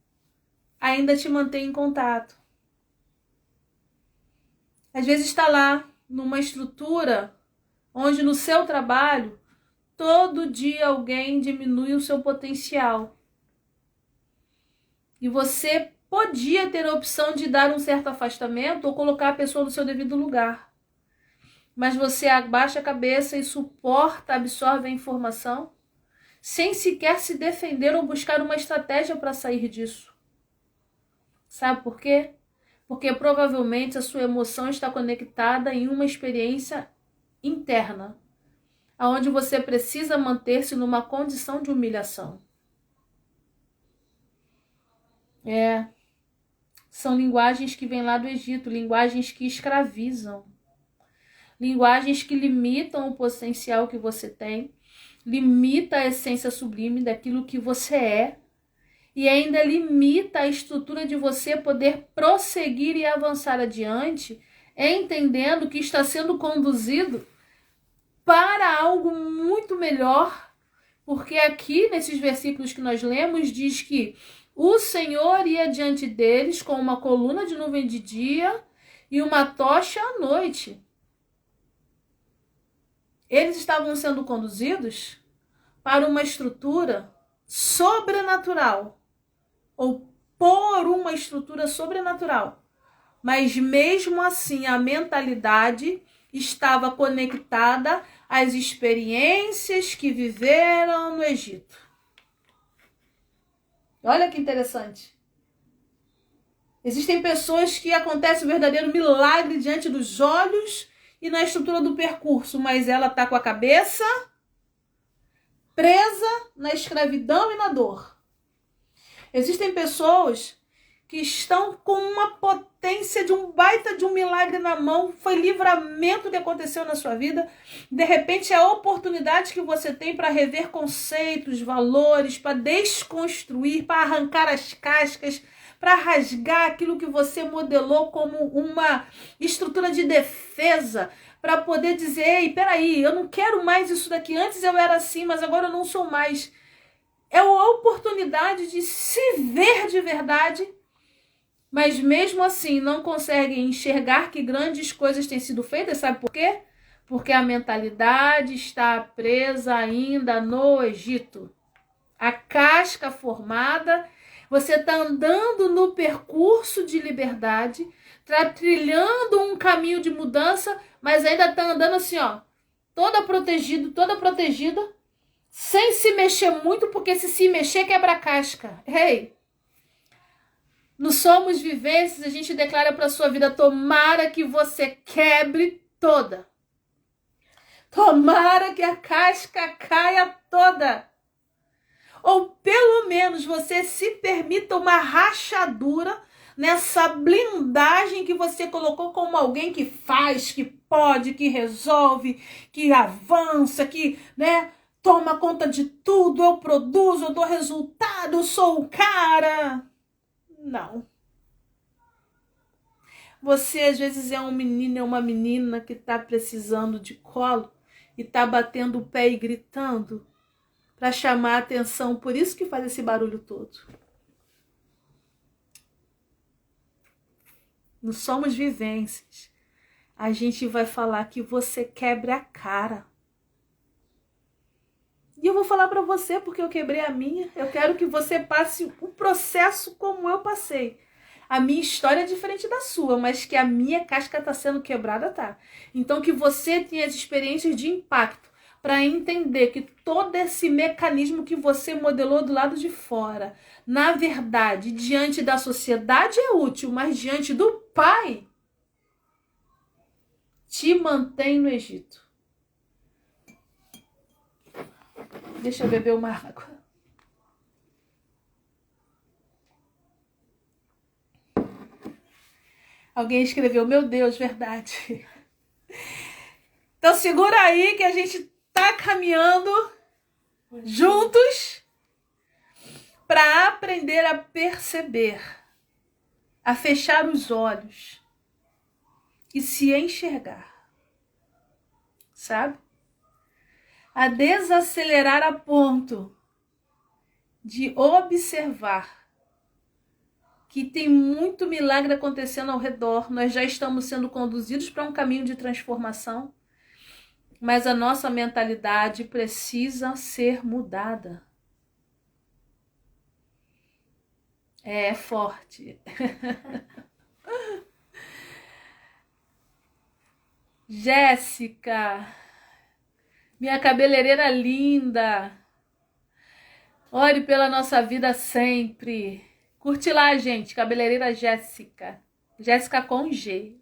Speaker 1: ainda te mantém em contato. Às vezes está lá numa estrutura onde no seu trabalho todo dia alguém diminui o seu potencial. E você podia ter a opção de dar um certo afastamento ou colocar a pessoa no seu devido lugar. Mas você abaixa a cabeça e suporta, absorve a informação, sem sequer se defender ou buscar uma estratégia para sair disso. Sabe por quê? Porque provavelmente a sua emoção está conectada em uma experiência interna, onde você precisa manter-se numa condição de humilhação. São linguagens que vêm lá do Egito, linguagens que escravizam, linguagens que limitam o potencial que você tem, limita a essência sublime daquilo que você é e ainda limita a estrutura de você poder prosseguir e avançar adiante, entendendo que está sendo conduzido para algo muito melhor, porque aqui nesses versículos que nós lemos diz que o Senhor ia diante deles com uma coluna de nuvem de dia e uma tocha à noite. Eles estavam sendo conduzidos para uma estrutura sobrenatural, ou por uma estrutura sobrenatural. Mas mesmo assim, a mentalidade estava conectada às experiências que viveram no Egito. Olha que interessante. Existem pessoas que acontece o verdadeiro milagre diante dos olhos e na estrutura do percurso, mas ela está com a cabeça presa na escravidão e na dor. Existem pessoas que estão com uma potência de um baita de um milagre na mão, foi livramento que aconteceu na sua vida, de repente é a oportunidade que você tem para rever conceitos, valores, para desconstruir, para arrancar as cascas, para rasgar aquilo que você modelou como uma estrutura de defesa, para poder dizer, ei, peraí, eu não quero mais isso daqui, antes eu era assim, mas agora eu não sou mais. É a oportunidade de se ver de verdade, mas mesmo assim não conseguem enxergar que grandes coisas têm sido feitas, sabe por quê? Porque a mentalidade está presa ainda no Egito. A casca formada, você está andando no percurso de liberdade, está trilhando um caminho de mudança, mas ainda está andando assim, ó, toda protegida, sem se mexer muito, porque se mexer quebra a casca. Hey, no Somos Vivências a gente declara para a sua vida, tomara que você quebre toda. Tomara que a casca caia toda. Ou pelo menos você se permita uma rachadura nessa blindagem que você colocou como alguém que faz, que pode, que resolve, que avança, que, né, toma conta de tudo, eu produzo, eu dou resultado, eu sou o cara. Não. Você às vezes é um menino, é uma menina que está precisando de colo e está batendo o pé e gritando para chamar a atenção, por isso que faz esse barulho todo. Não somos vivências. A gente vai falar que você quebre a cara. E eu vou falar para você porque eu quebrei a minha. Eu quero que você passe o processo como eu passei. A minha história é diferente da sua, mas que a minha casca está sendo quebrada, tá? Então que você tenha as experiências de impacto para entender que todo esse mecanismo que você modelou do lado de fora, na verdade, diante da sociedade é útil, mas diante do Pai, te mantém no Egito. Deixa eu beber uma água. Alguém escreveu, meu Deus, verdade. Então segura aí que a gente tá caminhando juntos para aprender a perceber, a fechar os olhos e se enxergar, sabe? A desacelerar a ponto de observar que tem muito milagre acontecendo ao redor. Nós já estamos sendo conduzidos para um caminho de transformação, mas a nossa mentalidade precisa ser mudada. É forte. Jéssica, minha cabeleireira linda, ore pela nossa vida sempre. Curte lá, gente, cabeleireira Jéssica. Jéssica com G.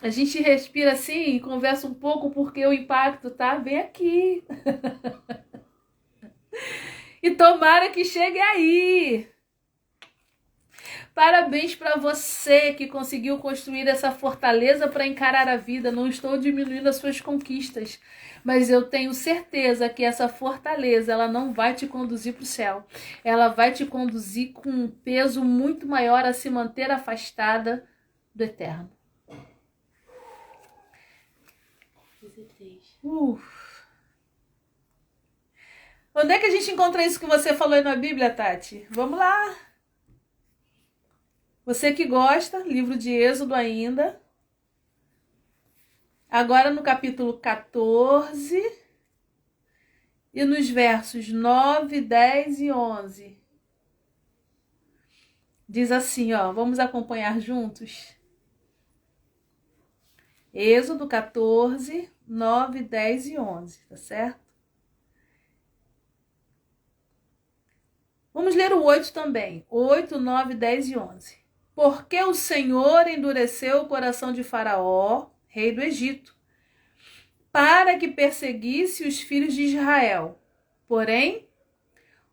Speaker 1: A gente respira assim e conversa um pouco porque o impacto tá bem aqui. E tomara que chegue aí. Parabéns para você que conseguiu construir essa fortaleza para encarar a vida. Não estou diminuindo as suas conquistas, mas eu tenho certeza que essa fortaleza ela não vai te conduzir para o céu. Ela vai te conduzir com um peso muito maior a se manter afastada do eterno.
Speaker 2: 13.
Speaker 1: Onde é que a gente encontra isso que você falou aí na Bíblia, Tati? Vamos lá. Você que gosta, livro de Êxodo ainda. Agora no capítulo 14 e nos versos 9, 10 e 11. Diz assim, ó, vamos acompanhar juntos? Êxodo 14, 9, 10 e 11, tá certo? Vamos ler o 8 também. 8, 9, 10 e 11. Porque o Senhor endureceu o coração de Faraó, rei do Egito, para que perseguisse os filhos de Israel. Porém,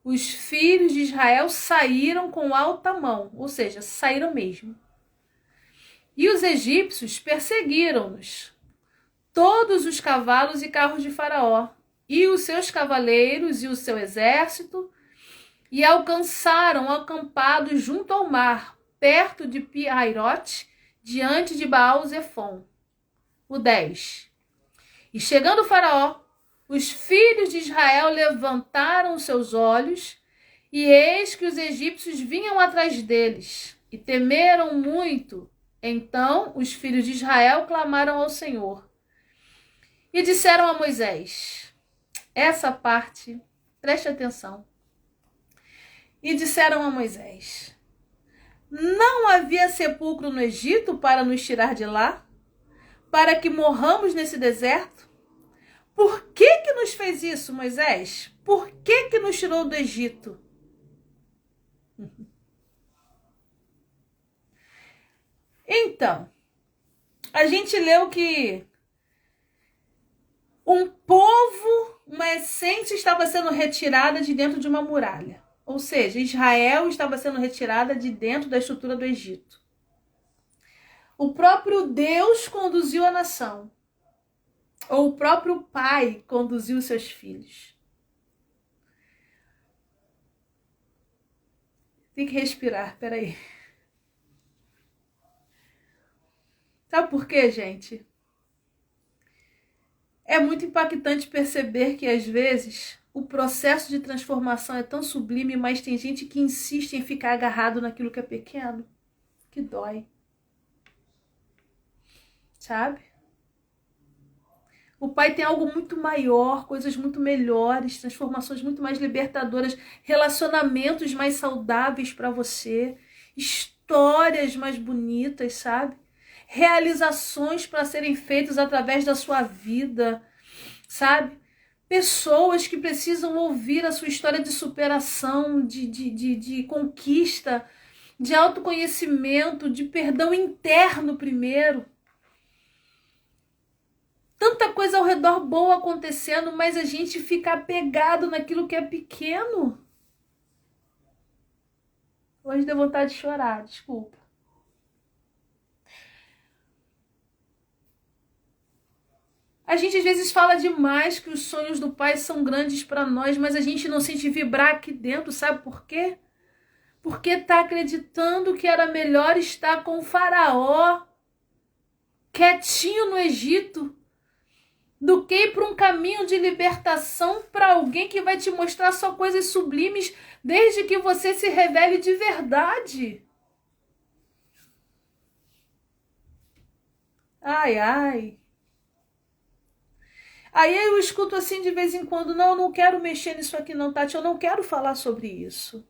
Speaker 1: os filhos de Israel saíram com alta mão, ou seja, saíram mesmo. E os egípcios perseguiram-nos, todos os cavalos e carros de Faraó, e os seus cavaleiros e o seu exército, e alcançaram acampados junto ao mar, perto de Pi-Hairote, diante de Baal-Zefon. O 10. E chegando o Faraó, os filhos de Israel levantaram seus olhos, e eis que os egípcios vinham atrás deles, e temeram muito. Então os filhos de Israel clamaram ao Senhor, e disseram a Moisés, essa parte, preste atenção, e disseram a Moisés, não havia sepulcro no Egito para nos tirar de lá? Para que morramos nesse deserto? Por que nos fez isso, Moisés? Por que nos tirou do Egito? Então, a gente leu que um povo, uma essência estava sendo retirada de dentro de uma muralha. Ou seja, Israel estava sendo retirada de dentro da estrutura do Egito. O próprio Deus conduziu a nação. Ou o próprio pai conduziu seus filhos. Tem que respirar, peraí. Sabe por quê, gente? É muito impactante perceber que, às vezes, o processo de transformação é tão sublime, mas tem gente que insiste em ficar agarrado naquilo que é pequeno, que dói. Sabe? O Pai tem algo muito maior, coisas muito melhores, transformações muito mais libertadoras, relacionamentos mais saudáveis para você, histórias mais bonitas, sabe? Realizações para serem feitas através da sua vida, sabe? Pessoas que precisam ouvir a sua história de superação, de conquista, de autoconhecimento, de perdão interno primeiro. Tanta coisa ao redor boa acontecendo, mas a gente fica apegado naquilo que é pequeno. Hoje deu vontade de chorar, desculpa. A gente às vezes fala demais que os sonhos do Pai são grandes para nós, mas a gente não sente vibrar aqui dentro, sabe por quê? Porque está acreditando que era melhor estar com o faraó, quietinho no Egito, do que ir para um caminho de libertação para alguém que vai te mostrar só coisas sublimes, desde que você se revele de verdade. Ai, ai. Aí eu escuto assim de vez em quando, não, eu não quero mexer nisso aqui não, Tati, eu não quero falar sobre isso.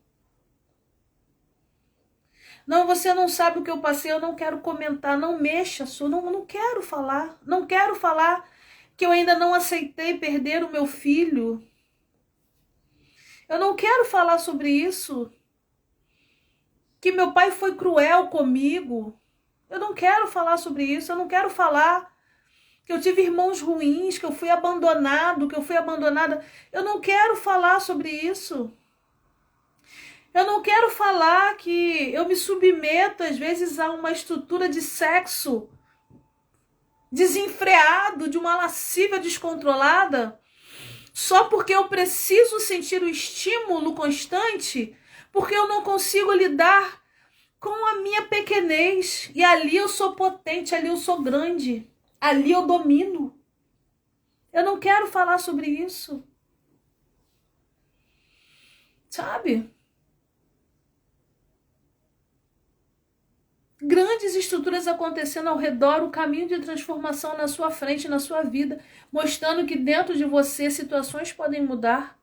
Speaker 1: Não, você não sabe o que eu passei, eu não quero comentar, não mexa, não quero falar. Não quero falar que eu ainda não aceitei perder o meu filho. Eu não quero falar sobre isso. Que meu pai foi cruel comigo. Eu não quero falar sobre isso, eu não quero falar que eu tive irmãos ruins, que eu fui abandonado, que eu fui abandonada. Eu não quero falar sobre isso. Eu não quero falar que eu me submeto, às vezes, a uma estrutura de sexo desenfreado, de uma lascívia descontrolada, só porque eu preciso sentir o estímulo constante, porque eu não consigo lidar com a minha pequenez. E ali eu sou potente, ali eu sou grande, ali eu domino. Eu não quero falar sobre isso. Sabe? Grandes estruturas acontecendo ao redor, o caminho de transformação na sua frente, na sua vida, mostrando que dentro de você situações podem mudar.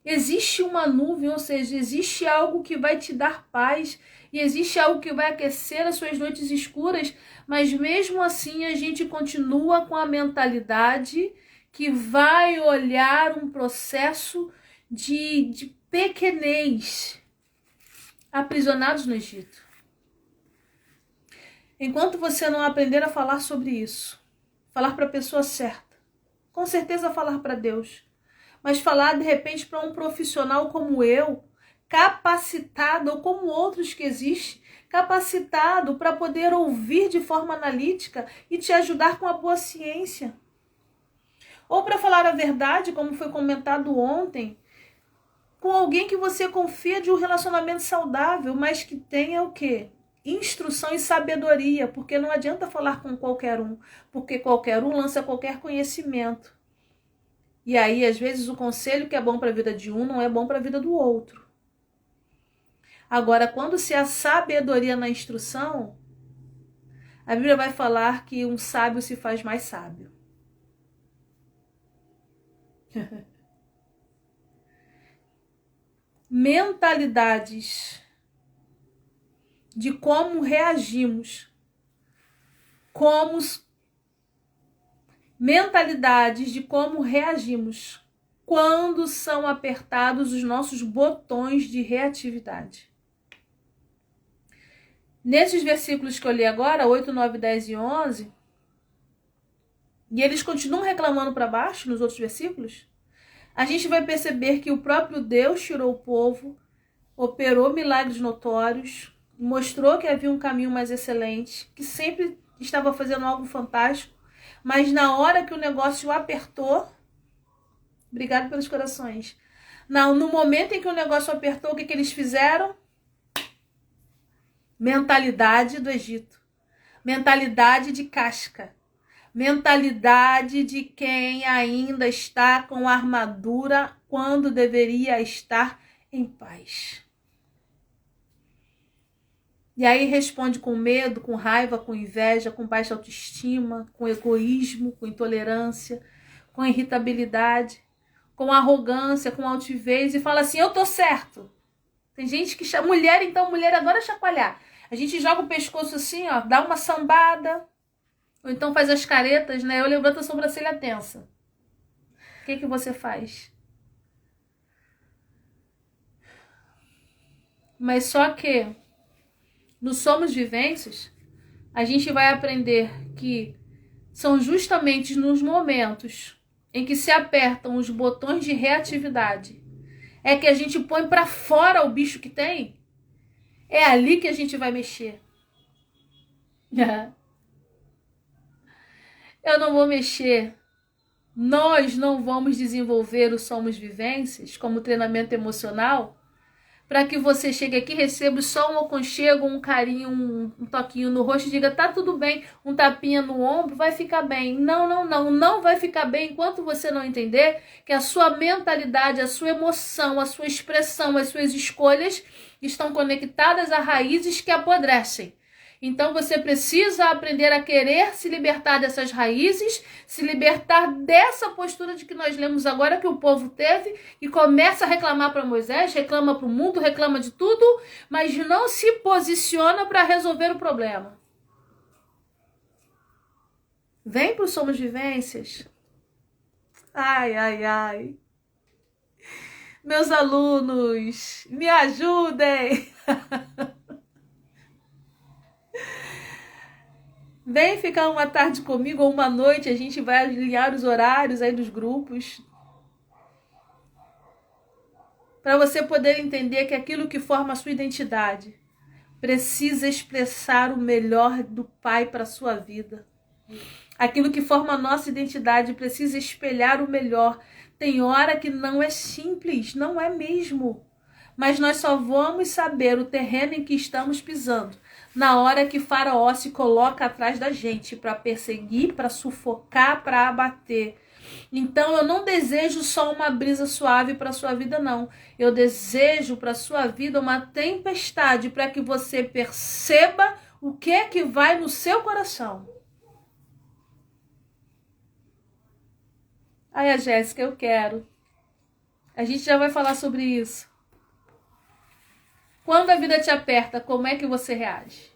Speaker 1: Existe uma nuvem, ou seja, existe algo que vai te dar paz e existe algo que vai aquecer as suas noites escuras, mas mesmo assim a gente continua com a mentalidade que vai olhar um processo de pequenez, aprisionados no Egito. Enquanto você não aprender a falar sobre isso, falar para a pessoa certa, com certeza falar para Deus, mas falar de repente para um profissional como eu, capacitado, ou como outros que existem, capacitado para poder ouvir de forma analítica e te ajudar com a boa ciência. Ou para falar a verdade, como foi comentado ontem, com alguém que você confia de um relacionamento saudável, mas que tenha o quê? Instrução e sabedoria, porque não adianta falar com qualquer um, porque qualquer um lança qualquer conhecimento. E aí, às vezes, o conselho que é bom para a vida de um não é bom para a vida do outro. Agora, quando se há sabedoria na instrução, a Bíblia vai falar que um sábio se faz mais sábio. Mentalidades de como reagimos, mentalidades de como reagimos quando são apertados os nossos botões de reatividade. Nesses versículos que eu li agora, 8, 9, 10 e 11, e eles continuam reclamando para baixo nos outros versículos, a gente vai perceber que o próprio Deus tirou o povo operou milagres notórios, mostrou que havia um caminho mais excelente, que sempre estava fazendo algo fantástico, mas na hora que o negócio apertou, obrigado pelos corações, no momento em que o negócio apertou, o que eles fizeram? Mentalidade do Egito, mentalidade de casca, mentalidade de quem ainda está com armadura quando deveria estar em paz. E aí responde com medo, com raiva, com inveja, com baixa autoestima, com egoísmo, com intolerância, com irritabilidade, com arrogância, com altivez e fala assim, eu tô certo. Tem gente que chama mulher, então mulher adora chacoalhar. A gente joga o pescoço assim, ó, dá uma sambada, ou então faz as caretas, né? Eu levanto a sobrancelha tensa. O que você faz? Mas só que no Somos Vivências, a gente vai aprender que são justamente nos momentos em que se apertam os botões de reatividade, é que a gente põe para fora o bicho que tem, é ali que a gente vai mexer. Eu não vou mexer. Nós não vamos desenvolver o Somos Vivências como treinamento emocional para que você chegue aqui e receba só um aconchego, um carinho, um toquinho no rosto e diga, tá tudo bem, um tapinha no ombro, vai ficar bem. Não vai ficar bem enquanto você não entender que a sua mentalidade, a sua emoção, a sua expressão, as suas escolhas estão conectadas a raízes que apodrecem. Então você precisa aprender a querer se libertar dessas raízes, se libertar dessa postura de que nós lemos agora que o povo teve e começa a reclamar para Moisés, reclama para o mundo, reclama de tudo, mas não se posiciona para resolver o problema. Vem para o Somos Vivências. Ai. Meus alunos, me ajudem. Vem ficar uma tarde comigo ou uma noite, a gente vai alinhar os horários aí dos grupos. Para você poder entender que aquilo que forma a sua identidade precisa expressar o melhor do Pai para a sua vida. Aquilo que forma a nossa identidade precisa espelhar o melhor. Tem hora que não é simples, não é mesmo. Mas nós só vamos saber o terreno em que estamos pisando na hora que Faraó se coloca atrás da gente para perseguir, para sufocar, para abater. Então eu não desejo só uma brisa suave para sua vida, não. Eu desejo para sua vida uma tempestade para que você perceba o que é que vai no seu coração. Ai, a Jéssica, eu quero. A gente já vai falar sobre isso. Quando a vida te aperta, como é que você reage?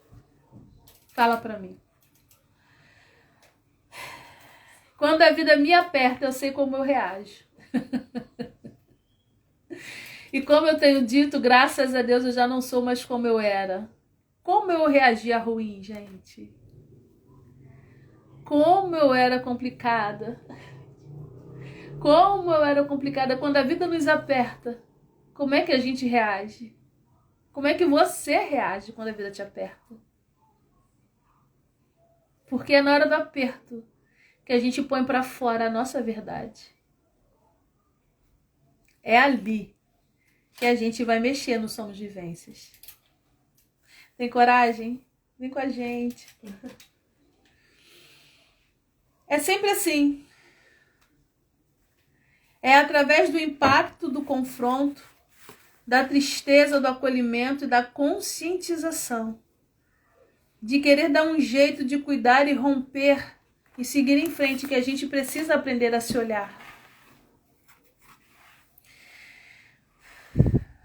Speaker 1: Fala pra mim. Quando a vida me aperta, eu sei como eu reajo. E como eu tenho dito, graças a Deus eu já não sou mais como eu era. Como eu reagia ruim, gente. Como eu era complicada. Como eu era complicada. Quando a vida nos aperta, como é que a gente reage? Como é que você reage quando a vida te aperta? Porque é na hora do aperto que a gente põe para fora a nossa verdade. É ali que a gente vai mexer no Somos Vivências. Tem coragem? Vem com a gente. É sempre assim. É através do impacto, do confronto, da tristeza, do acolhimento e da conscientização. De querer dar um jeito de cuidar e romper e seguir em frente, que a gente precisa aprender a se olhar.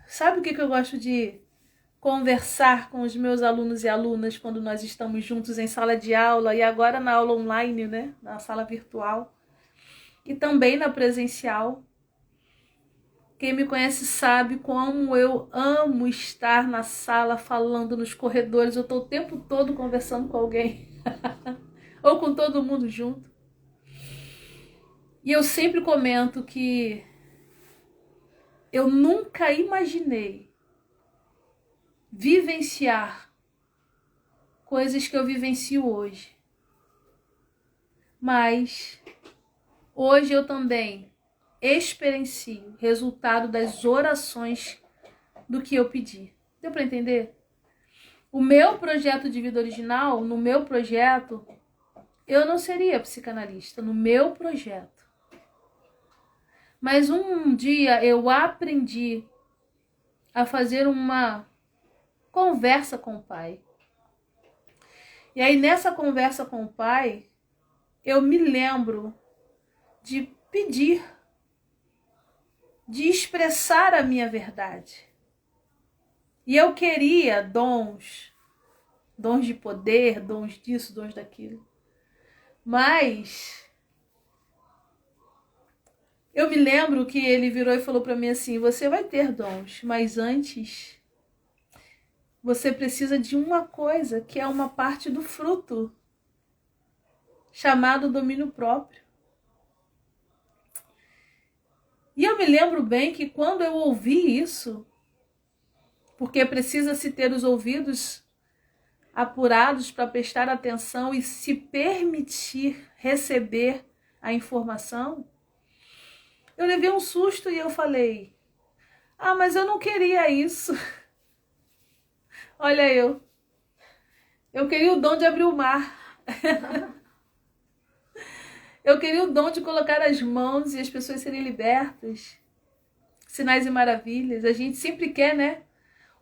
Speaker 1: Sabe o que eu gosto de conversar com os meus alunos e alunas quando nós estamos juntos em sala de aula e agora na aula online, né? Na sala virtual e também na presencial. Quem me conhece sabe como eu amo estar na sala falando nos corredores. Eu estou o tempo todo conversando com alguém ou com todo mundo junto. E eu sempre comento que eu nunca imaginei vivenciar coisas que eu vivencio hoje. Mas hoje eu também experiencio o resultado das orações do que eu pedi. Deu para entender? O meu projeto de vida original, no meu projeto, eu não seria psicanalista, no meu projeto. Mas um dia eu aprendi a fazer uma conversa com o pai. E aí nessa conversa com o pai, eu me lembro de pedir, de expressar a minha verdade. E eu queria dons de poder, dons disso, dons daquilo. Mas eu me lembro que ele virou e falou para mim assim: você vai ter dons, mas antes você precisa de uma coisa, que é uma parte do fruto, chamado domínio próprio. E eu me lembro bem que quando eu ouvi isso, porque precisa-se ter os ouvidos apurados para prestar atenção e se permitir receber a informação, eu levei um susto e eu falei: ah, mas eu não queria isso. Olha eu queria o dom de abrir o mar. Eu queria o dom de colocar as mãos e as pessoas serem libertas. Sinais e maravilhas. A gente sempre quer, né?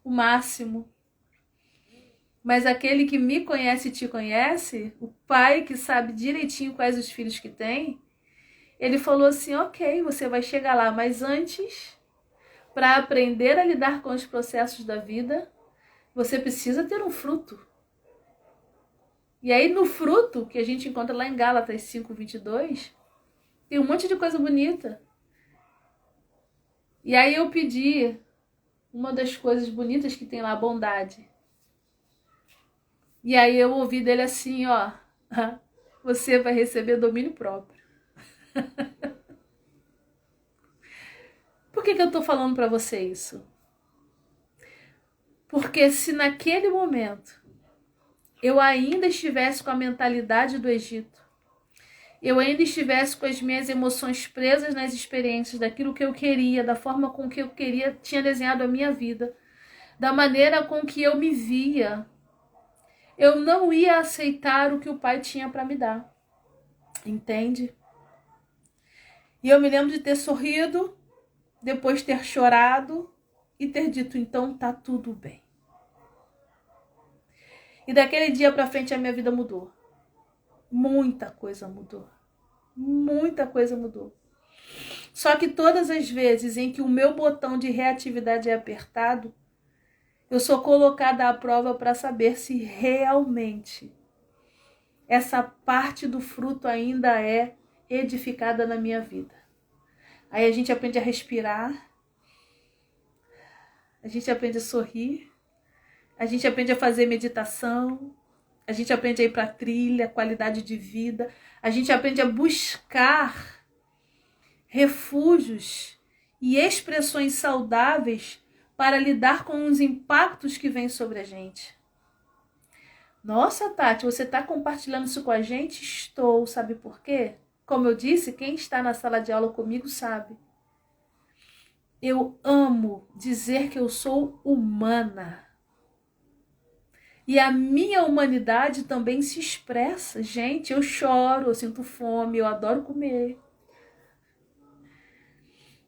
Speaker 1: O máximo. Mas aquele que me conhece e te conhece, o pai que sabe direitinho quais os filhos que tem, ele falou assim: ok, você vai chegar lá, mas antes, para aprender a lidar com os processos da vida, você precisa ter um fruto. E aí no fruto, que a gente encontra lá em Gálatas 5:22, tem um monte de coisa bonita. E aí eu pedi uma das coisas bonitas que tem lá, a bondade. E aí eu ouvi dele assim, ó: você vai receber domínio próprio. Por que eu tô falando para você isso? Porque se naquele momento eu ainda estivesse com a mentalidade do Egito, eu ainda estivesse com as minhas emoções presas nas experiências daquilo que eu queria, da forma com que eu queria, tinha desenhado a minha vida, da maneira com que eu me via, eu não ia aceitar o que o pai tinha para me dar. Entende? E eu me lembro de ter sorrido, depois ter chorado e ter dito: então tá tudo bem. E daquele dia para frente a minha vida mudou. Muita coisa mudou. Muita coisa mudou. Só que todas as vezes em que o meu botão de reatividade é apertado, eu sou colocada à prova para saber se realmente essa parte do fruto ainda é edificada na minha vida. Aí a gente aprende a respirar, a gente aprende a sorrir, a gente aprende a fazer meditação, a gente aprende a ir para a trilha, qualidade de vida, a gente aprende a buscar refúgios e expressões saudáveis para lidar com os impactos que vêm sobre a gente. Nossa, Tati, você está compartilhando isso com a gente? Estou, sabe por quê? Como eu disse, quem está na sala de aula comigo sabe. Eu amo dizer que eu sou humana. E a minha humanidade também se expressa. Gente, eu choro, eu sinto fome, eu adoro comer.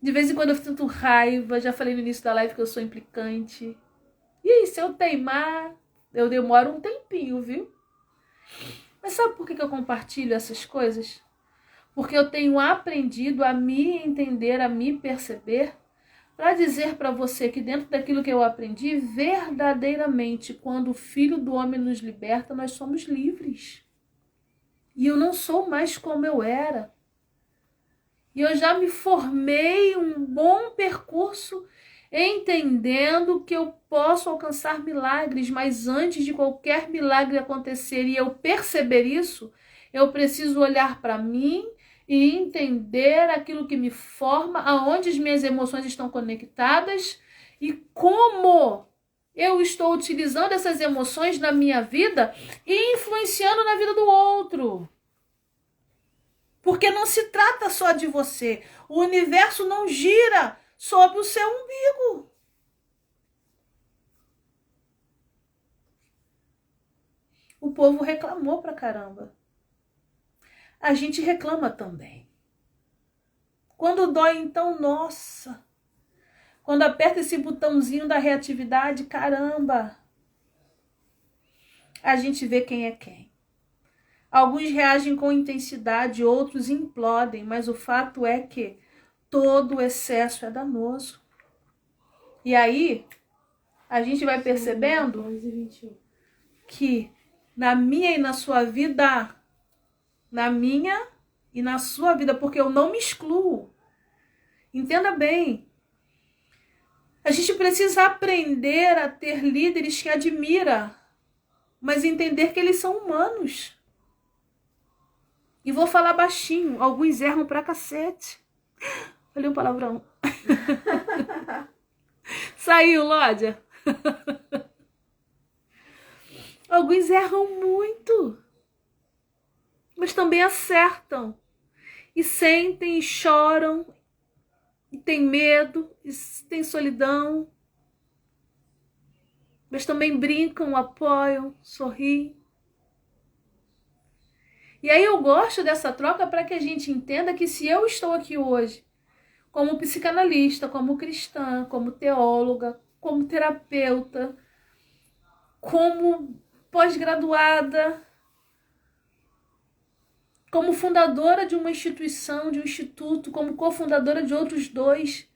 Speaker 1: De vez em quando eu sinto raiva, já falei no início da live que eu sou implicante. E aí, se eu teimar, eu demoro um tempinho, viu? Mas sabe por que eu compartilho essas coisas? Porque eu tenho aprendido a me entender, a me perceber, para dizer para você que dentro daquilo que eu aprendi, verdadeiramente, quando o Filho do Homem nos liberta, nós somos livres. E eu não sou mais como eu era. E eu já me formei um bom percurso entendendo que eu posso alcançar milagres, mas antes de qualquer milagre acontecer e eu perceber isso, eu preciso olhar para mim e entender aquilo que me forma, aonde as minhas emoções estão conectadas e como eu estou utilizando essas emoções na minha vida e influenciando na vida do outro. Porque não se trata só de você. O universo não gira sobre o seu umbigo. O povo reclamou pra caramba. A gente reclama também. Quando dói, então, nossa. Quando aperta esse botãozinho da reatividade, caramba. A gente vê quem é quem. Alguns reagem com intensidade, outros implodem, mas o fato é que todo excesso é danoso. E aí, a gente vai percebendo que na minha e na sua vida, na minha e na sua vida, porque eu não me excluo. Entenda bem. A gente precisa aprender a ter líderes que admira, mas entender que eles são humanos. E vou falar baixinho, alguns erram pra cacete. Falei um palavrão. Saiu, Lódia? Alguns erram muito, mas também acertam. E sentem, e choram, e tem medo, e tem solidão. Mas também brincam, apoiam, sorriem. E aí eu gosto dessa troca para que a gente entenda que se eu estou aqui hoje, como psicanalista, como cristã, como teóloga, como terapeuta, como pós-graduada, como fundadora de uma instituição, de um instituto, como cofundadora de outros 2,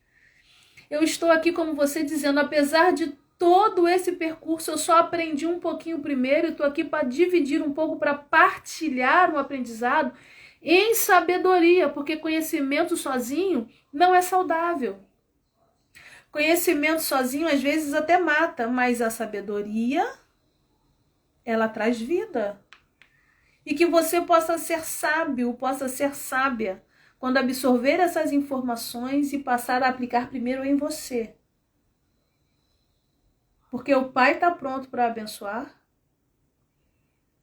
Speaker 1: eu estou aqui como você dizendo, apesar de todo esse percurso, eu só aprendi um pouquinho primeiro, e estou aqui para dividir um pouco, para partilhar um aprendizado em sabedoria, porque conhecimento sozinho não é saudável. Conhecimento sozinho às vezes até mata, mas a sabedoria, ela traz vida. E que você possa ser sábio, possa ser sábia, quando absorver essas informações e passar a aplicar primeiro em você. Porque o Pai está pronto para abençoar.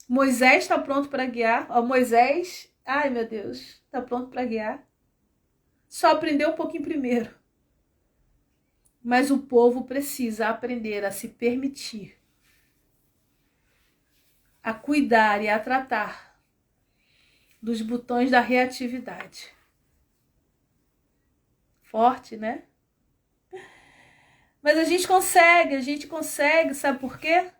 Speaker 1: Moisés está pronto para guiar. Moisés, ai meu Deus, está pronto para guiar. Só aprendeu um pouquinho primeiro. Mas o povo precisa aprender a se permitir, a cuidar e a tratar dos botões da reatividade. Forte, né? Mas a gente consegue, sabe por quê?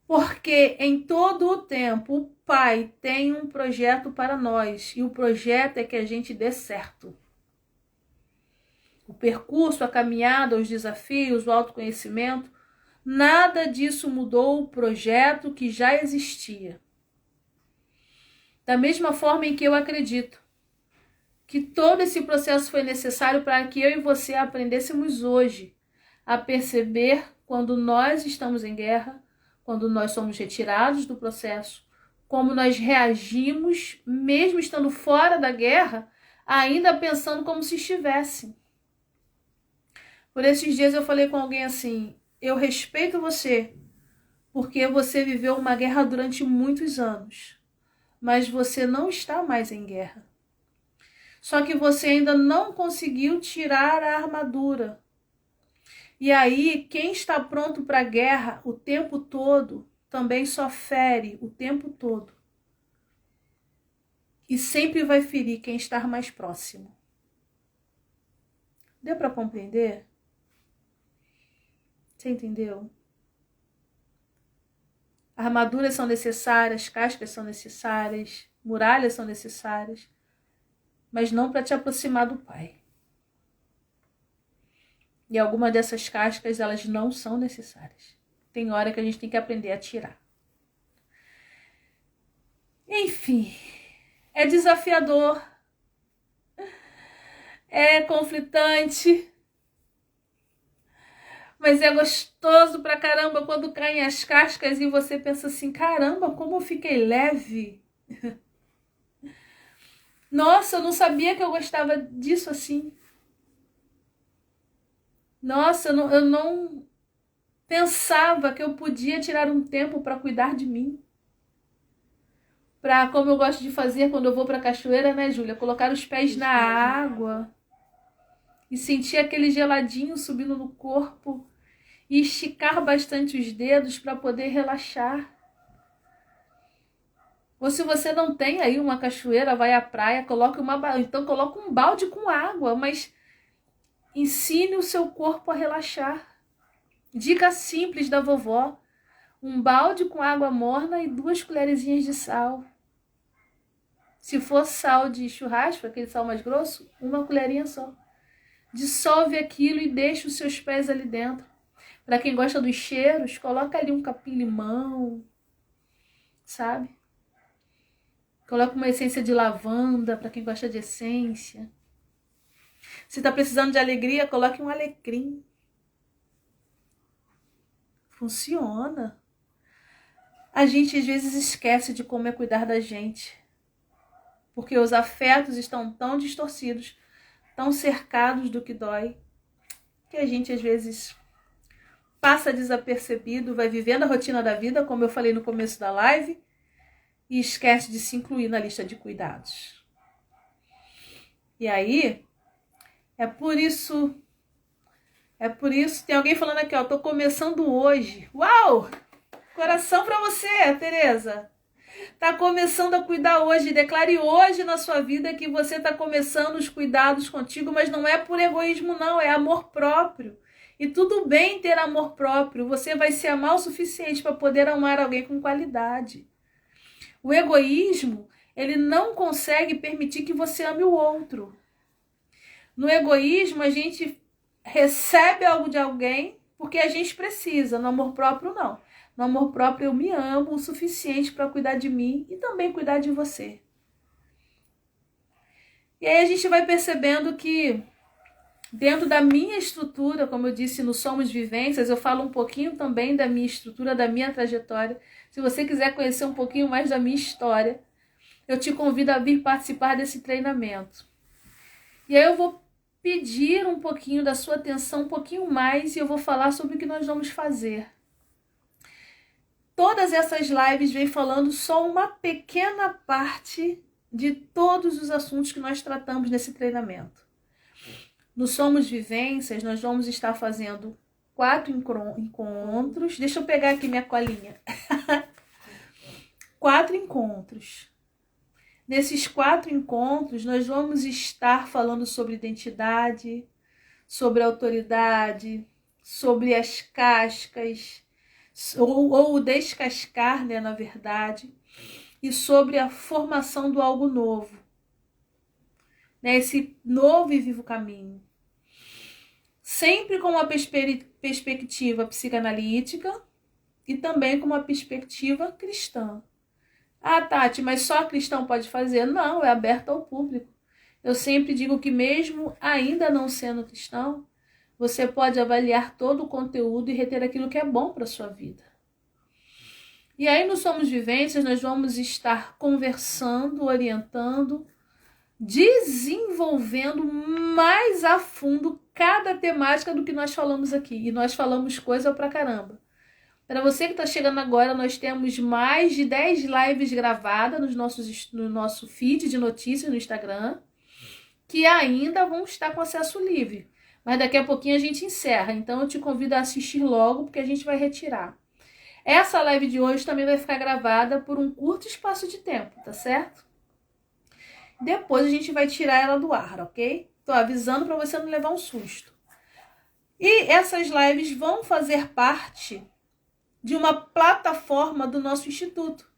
Speaker 1: Porque em todo o tempo o Pai tem um projeto para nós, e o projeto é que a gente dê certo. O percurso, a caminhada, os desafios, o autoconhecimento, nada disso mudou o projeto que já existia. Da mesma forma em que eu acredito que todo esse processo foi necessário para que eu e você aprendêssemos hoje a perceber quando nós estamos em guerra, quando nós somos retirados do processo, como nós reagimos, mesmo estando fora da guerra, ainda pensando como se estivesse. Por esses dias eu falei com alguém assim, eu respeito você, porque você viveu uma guerra durante muitos anos, mas você não está mais em guerra. Só que você ainda não conseguiu tirar a armadura. E aí, quem está pronto para a guerra o tempo todo, também só fere o tempo todo. E sempre vai ferir quem está mais próximo. Deu para compreender? Você entendeu? Armaduras são necessárias, cascas são necessárias, muralhas são necessárias, mas não para te aproximar do Pai. E algumas dessas cascas, elas não são necessárias. Tem hora que a gente tem que aprender a tirar. Enfim, é desafiador, é conflitante, mas é gostoso pra caramba quando caem as cascas e você pensa assim, caramba, como eu fiquei leve. Nossa, eu não sabia que eu gostava disso assim. Nossa, eu não pensava que eu podia tirar um tempo para cuidar de mim. Para, como eu gosto de fazer quando eu vou para a cachoeira, né, Júlia? Colocar os pés na água e sentir aquele geladinho subindo no corpo e esticar bastante os dedos para poder relaxar. Ou se você não tem aí uma cachoeira, vai à praia, coloque um balde com água, mas ensine o seu corpo a relaxar. Dica simples da vovó: um balde com água morna e 2 colherzinhas de sal. Se for sal de churrasco, aquele sal mais grosso, 1 colherinha só. Dissolve aquilo e deixa os seus pés ali dentro. Para quem gosta dos cheiros, coloca ali um capim-limão, sabe? Coloca uma essência de lavanda, para quem gosta de essência. Se está precisando de alegria, coloque um alecrim. Funciona. A gente às vezes esquece de como é cuidar da gente. Porque os afetos estão tão distorcidos, tão cercados do que dói, que a gente às vezes passa desapercebido, vai vivendo a rotina da vida, como eu falei no começo da live, e esquece de se incluir na lista de cuidados. E aí, é por isso, tem alguém falando aqui, ó, tô começando hoje. Uau! Coração pra você, Tereza. Tá começando a cuidar hoje. Declare hoje na sua vida que você tá começando os cuidados contigo, mas não é por egoísmo não, é amor próprio. E tudo bem ter amor próprio. Você vai se amar o suficiente para poder amar alguém com qualidade. O egoísmo, ele não consegue permitir que você ame o outro. No egoísmo, a gente recebe algo de alguém porque a gente precisa. No amor próprio, não. No amor próprio, eu me amo o suficiente para cuidar de mim e também cuidar de você. E aí a gente vai percebendo que dentro da minha estrutura, como eu disse no Somos Vivências, eu falo um pouquinho também da minha estrutura, da minha trajetória. Se você quiser conhecer um pouquinho mais da minha história, eu te convido a vir participar desse treinamento. E aí eu vou pedir um pouquinho da sua atenção, um pouquinho mais, e eu vou falar sobre o que nós vamos fazer. Todas essas lives vêm falando só uma pequena parte de todos os assuntos que nós tratamos nesse treinamento. No Somos Vivências, nós vamos estar fazendo 4 encontros. Deixa eu pegar aqui minha colinha. 4 encontros. Nesses 4 encontros, nós vamos estar falando sobre identidade, sobre autoridade, sobre as cascas, ou descascar, né, na verdade, e sobre a formação do algo novo, né, esse novo e vivo caminho. Sempre com uma perspectiva psicanalítica e também com uma perspectiva cristã. Ah, Tati, mas só cristão pode fazer? Não, é aberto ao público. Eu sempre digo que mesmo ainda não sendo cristão, você pode avaliar todo o conteúdo e reter aquilo que é bom para a sua vida. E aí no Somos Vivências nós vamos estar conversando, orientando, desenvolvendo mais a fundo cada temática do que nós falamos aqui. E nós falamos coisa pra caramba. Para você que está chegando agora, nós temos mais de 10 lives gravadas no nosso feed de notícias no Instagram, que ainda vão estar com acesso livre. Mas daqui a pouquinho a gente encerra. Então eu te convido a assistir logo, porque a gente vai retirar. Essa live de hoje também vai ficar gravada por um curto espaço de tempo, tá certo? Depois a gente vai tirar ela do ar, ok? Tô avisando para você não levar um susto. E essas lives vão fazer parte de uma plataforma do nosso instituto,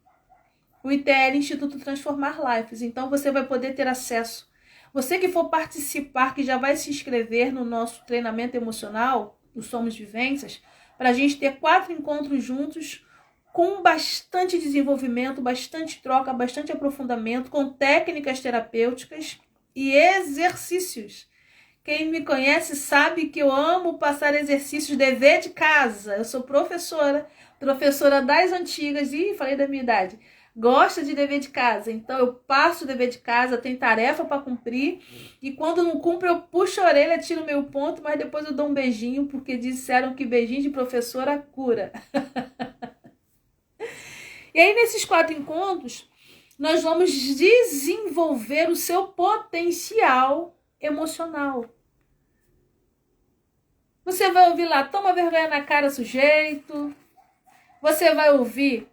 Speaker 1: o ITL, Instituto Transformar Lives. Então você vai poder ter acesso. Você que for participar, que já vai se inscrever no nosso treinamento emocional, do Somos Vivências, para a gente ter 4 encontros juntos, com bastante desenvolvimento, bastante troca, bastante aprofundamento, com técnicas terapêuticas e exercícios. Quem me conhece sabe que eu amo passar exercícios, dever de casa. Eu sou professora das antigas, e falei da minha idade, gosta de dever de casa. Então eu passo o dever de casa, tem tarefa para cumprir, e quando não cumpre eu puxo a orelha, tiro meu ponto, mas depois eu dou um beijinho, porque disseram que beijinho de professora cura. E aí nesses 4 encontros, nós vamos desenvolver o seu potencial emocional. Você vai ouvir lá, toma vergonha na cara, sujeito. Você vai ouvir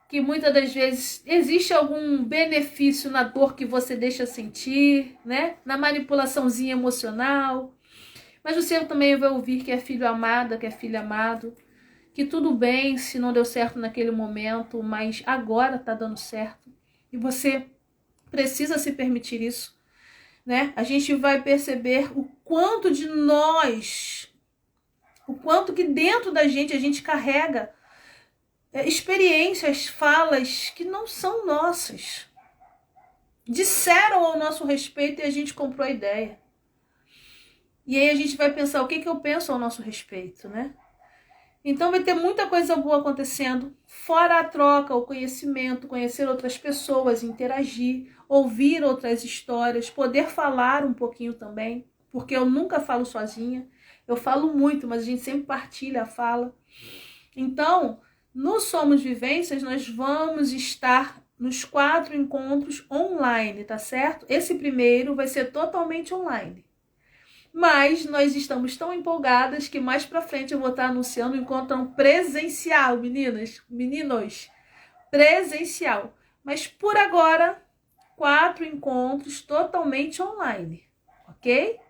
Speaker 1: que muitas das vezes existe algum benefício na dor que você deixa sentir, né? Na manipulaçãozinha emocional. Mas você também vai ouvir que é filho amada, que é filho amado, que tudo bem se não deu certo naquele momento, mas agora tá dando certo. E você precisa se permitir isso, né? A gente vai perceber o quanto de nós, o quanto que dentro da gente a gente carrega experiências, falas que não são nossas. Disseram ao nosso respeito e a gente comprou a ideia. E aí a gente vai pensar, o que eu penso ao nosso respeito, né? Então vai ter muita coisa boa acontecendo, fora a troca, o conhecimento, conhecer outras pessoas, interagir, ouvir outras histórias, poder falar um pouquinho também, porque eu nunca falo sozinha, eu falo muito, mas a gente sempre partilha a fala. Então, no Somos Vivências, nós vamos estar nos 4 encontros online, tá certo? Esse primeiro vai ser totalmente online. Mas nós estamos tão empolgadas que mais pra frente eu vou estar anunciando o encontro presencial, meninas, meninos, presencial. Mas por agora, 4 encontros totalmente online, ok?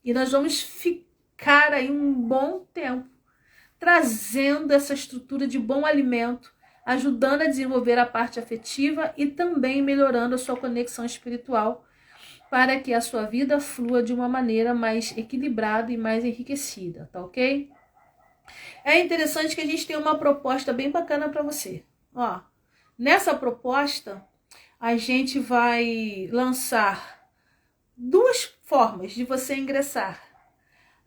Speaker 1: E nós vamos ficar aí um bom tempo trazendo essa estrutura de bom alimento, ajudando a desenvolver a parte afetiva e também melhorando a sua conexão espiritual, para que a sua vida flua de uma maneira mais equilibrada e mais enriquecida, tá ok? É interessante que a gente tem uma proposta bem bacana para você. Ó, nessa proposta, a gente vai lançar 2 formas de você ingressar.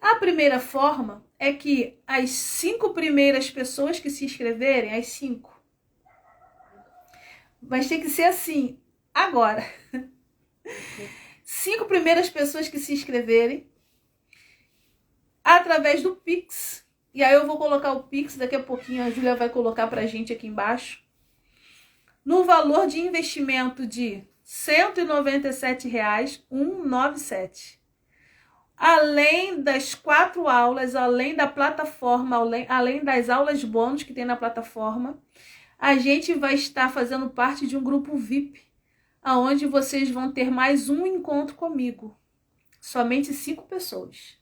Speaker 1: A primeira forma é que as 5 primeiras pessoas que se inscreverem, as 5, vai ter que ser assim, agora. 5 primeiras pessoas que se inscreverem através do Pix. E aí eu vou colocar o Pix, daqui a pouquinho a Júlia vai colocar pra gente aqui embaixo. No valor de investimento de R$ 197,197. Além das 4 aulas, além da plataforma, além das aulas bônus que tem na plataforma, a gente vai estar fazendo parte de um grupo VIP, aonde vocês vão ter mais um encontro comigo. Somente 5 pessoas.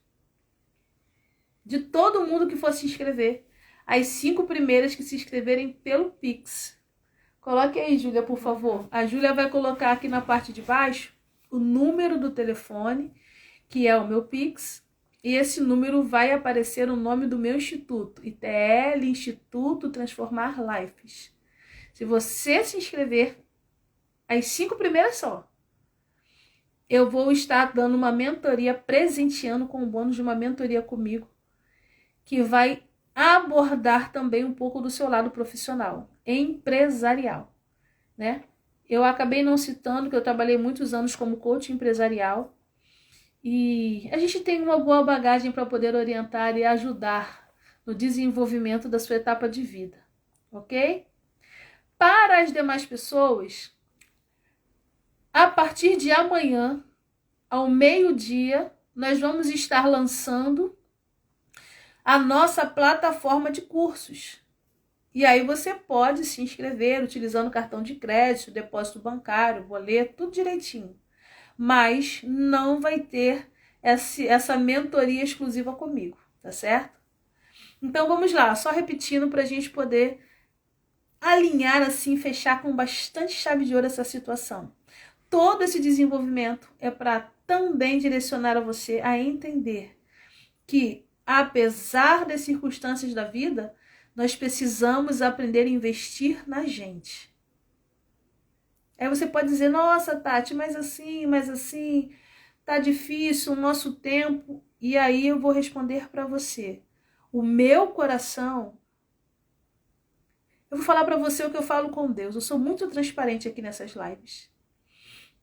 Speaker 1: De todo mundo que for se inscrever. As 5 primeiras que se inscreverem pelo Pix. Coloque aí, Júlia, por favor. A Júlia vai colocar aqui na parte de baixo o número do telefone, que é o meu Pix. E esse número vai aparecer o nome do meu instituto. ITL, Instituto Transformar Lives. Se você se inscrever, as 5 primeiras só, eu vou estar dando uma mentoria, presenteando com o bônus de uma mentoria comigo, que vai abordar também um pouco do seu lado profissional, empresarial, né? Eu acabei não citando que eu trabalhei muitos anos como coach empresarial e a gente tem uma boa bagagem para poder orientar e ajudar no desenvolvimento da sua etapa de vida, ok? Para as demais pessoas, a partir de amanhã, ao meio-dia, nós vamos estar lançando a nossa plataforma de cursos. E aí você pode se inscrever utilizando cartão de crédito, depósito bancário, boleto, tudo direitinho. Mas não vai ter essa mentoria exclusiva comigo, tá certo? Então vamos lá, só repetindo para a gente poder alinhar assim, fechar com bastante chave de ouro essa situação. Todo esse desenvolvimento é para também direcionar a você a entender que, apesar das circunstâncias da vida, nós precisamos aprender a investir na gente. Aí você pode dizer, nossa, Tati, mas assim, tá difícil o nosso tempo. E aí eu vou responder para você. O meu coração Eu vou falar para você o que eu falo com Deus. Eu sou muito transparente aqui nessas lives.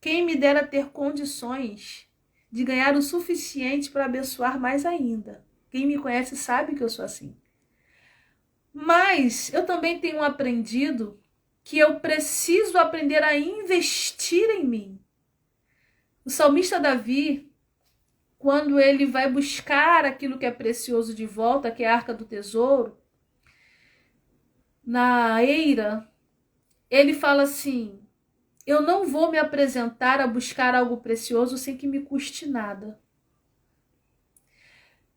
Speaker 1: Quem me dera ter condições de ganhar o suficiente para abençoar mais ainda. Quem me conhece sabe que eu sou assim. Mas eu também tenho aprendido que eu preciso aprender a investir em mim. O salmista Davi, quando ele vai buscar aquilo que é precioso de volta, que é a Arca do Tesouro, na eira, ele fala assim: eu não vou me apresentar a buscar algo precioso sem que me custe nada.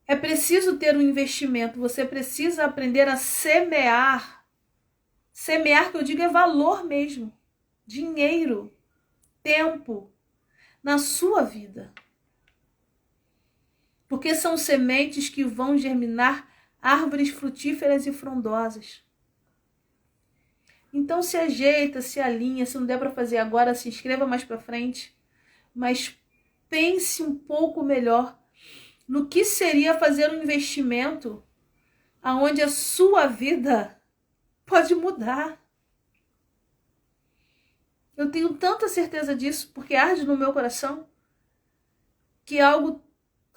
Speaker 1: É preciso ter um investimento, você precisa aprender a semear. Semear, que eu digo, é valor mesmo. Dinheiro, tempo, na sua vida. Porque são sementes que vão germinar árvores frutíferas e frondosas. Então se ajeita, se alinha, se não der para fazer agora, se inscreva mais para frente. Mas pense um pouco melhor no que seria fazer um investimento aonde a sua vida pode mudar. Eu tenho tanta certeza disso, porque arde no meu coração que algo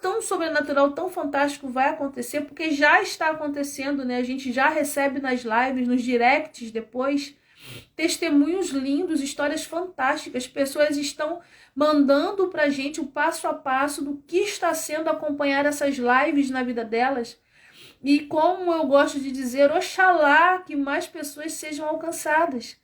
Speaker 1: tão sobrenatural, tão fantástico vai acontecer, porque já está acontecendo, né? A gente já recebe nas lives, nos directs depois, testemunhos lindos, histórias fantásticas. Pessoas estão mandando pra gente o passo a passo do que está sendo acompanhar essas lives na vida delas. E como eu gosto de dizer, oxalá que mais pessoas sejam alcançadas.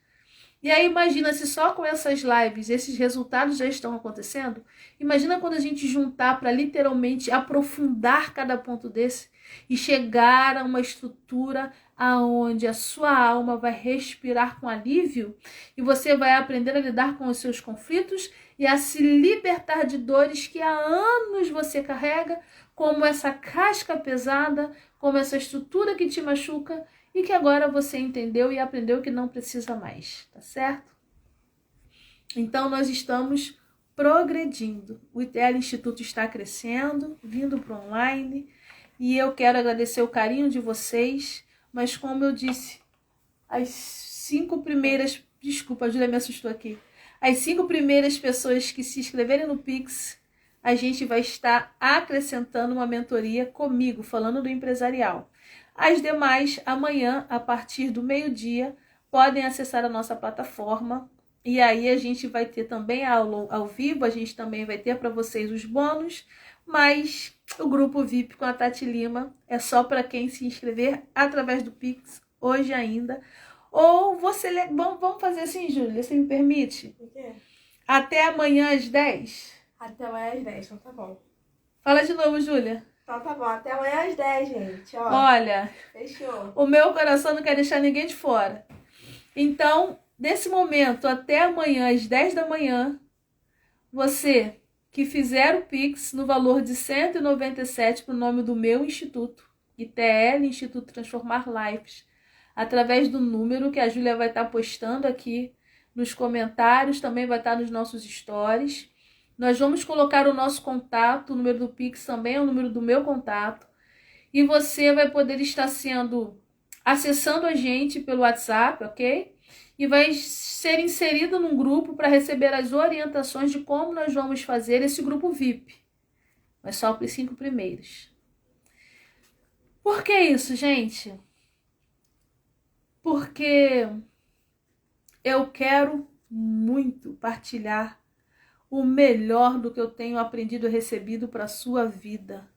Speaker 1: E aí imagina, se só com essas lives esses resultados já estão acontecendo, imagina quando a gente juntar para literalmente aprofundar cada ponto desse e chegar a uma estrutura aonde a sua alma vai respirar com alívio e você vai aprender a lidar com os seus conflitos e a se libertar de dores que há anos você carrega, como essa casca pesada, como essa estrutura que te machuca, e que agora você entendeu e aprendeu que não precisa mais, tá certo? Então nós estamos progredindo. O ITL Instituto está crescendo, vindo para o online, e eu quero agradecer o carinho de vocês, mas como eu disse, as 5 primeiras... Desculpa, a Júlia me assustou aqui. As 5 primeiras pessoas que se inscreverem no Pix, a gente vai estar acrescentando uma mentoria comigo, falando do empresarial. As demais, amanhã, a partir do meio-dia, podem acessar a nossa plataforma. E aí a gente vai ter também ao vivo, a gente também vai ter para vocês os bônus. Mas o grupo VIP com a Tati Lima é só para quem se inscrever através do Pix, hoje ainda. Ou você... Vamos fazer assim, Júlia, você me permite?
Speaker 2: O quê?
Speaker 1: Até amanhã às 10.
Speaker 2: Até amanhã às 10, então tá bom.
Speaker 1: Fala de novo, Júlia.
Speaker 2: Então tá bom, até amanhã às 10, gente. Ó,
Speaker 1: Olha,
Speaker 2: fechou.
Speaker 1: o meu coração não quer deixar ninguém de fora. Então, desse momento até amanhã às 10 da manhã, você que fizer o Pix no valor de 197 para o nome do meu instituto, ITL, Instituto Transformar Lives, através do número que a Júlia vai estar postando aqui nos comentários, também vai estar nos nossos stories. Nós vamos colocar o nosso contato, o número do Pix também é o número do meu contato. E você vai poder estar acessando a gente pelo WhatsApp, ok? E vai ser inserido num grupo para receber as orientações de como nós vamos fazer esse grupo VIP. Mas só para os 5 primeiros. Por que isso, gente? Porque eu quero muito partilhar o melhor do que eu tenho aprendido e recebido para a sua vida.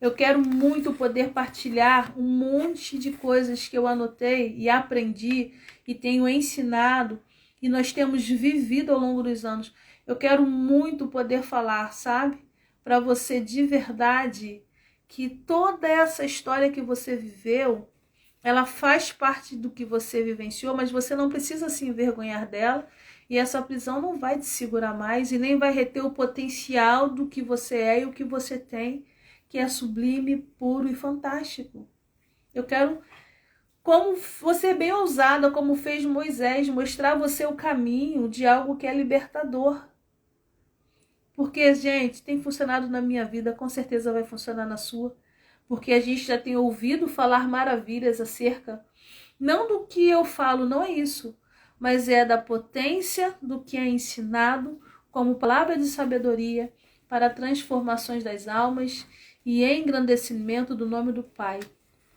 Speaker 1: Eu quero muito poder partilhar um monte de coisas que eu anotei e aprendi e tenho ensinado e nós temos vivido ao longo dos anos. Eu quero muito poder falar, sabe? Para você de verdade que toda essa história que você viveu, ela faz parte do que você vivenciou, mas você não precisa se envergonhar dela. E essa prisão não vai te segurar mais e nem vai reter o potencial do que você é e o que você tem, que é sublime, puro e fantástico. Eu quero, como você bem ousada, como fez Moisés, mostrar a você o caminho de algo que é libertador. Porque, gente, tem funcionado na minha vida, com certeza vai funcionar na sua. Porque a gente já tem ouvido falar maravilhas acerca Não do que eu falo, não é isso, mas é da potência do que é ensinado como palavra de sabedoria para transformações das almas e engrandecimento do nome do Pai.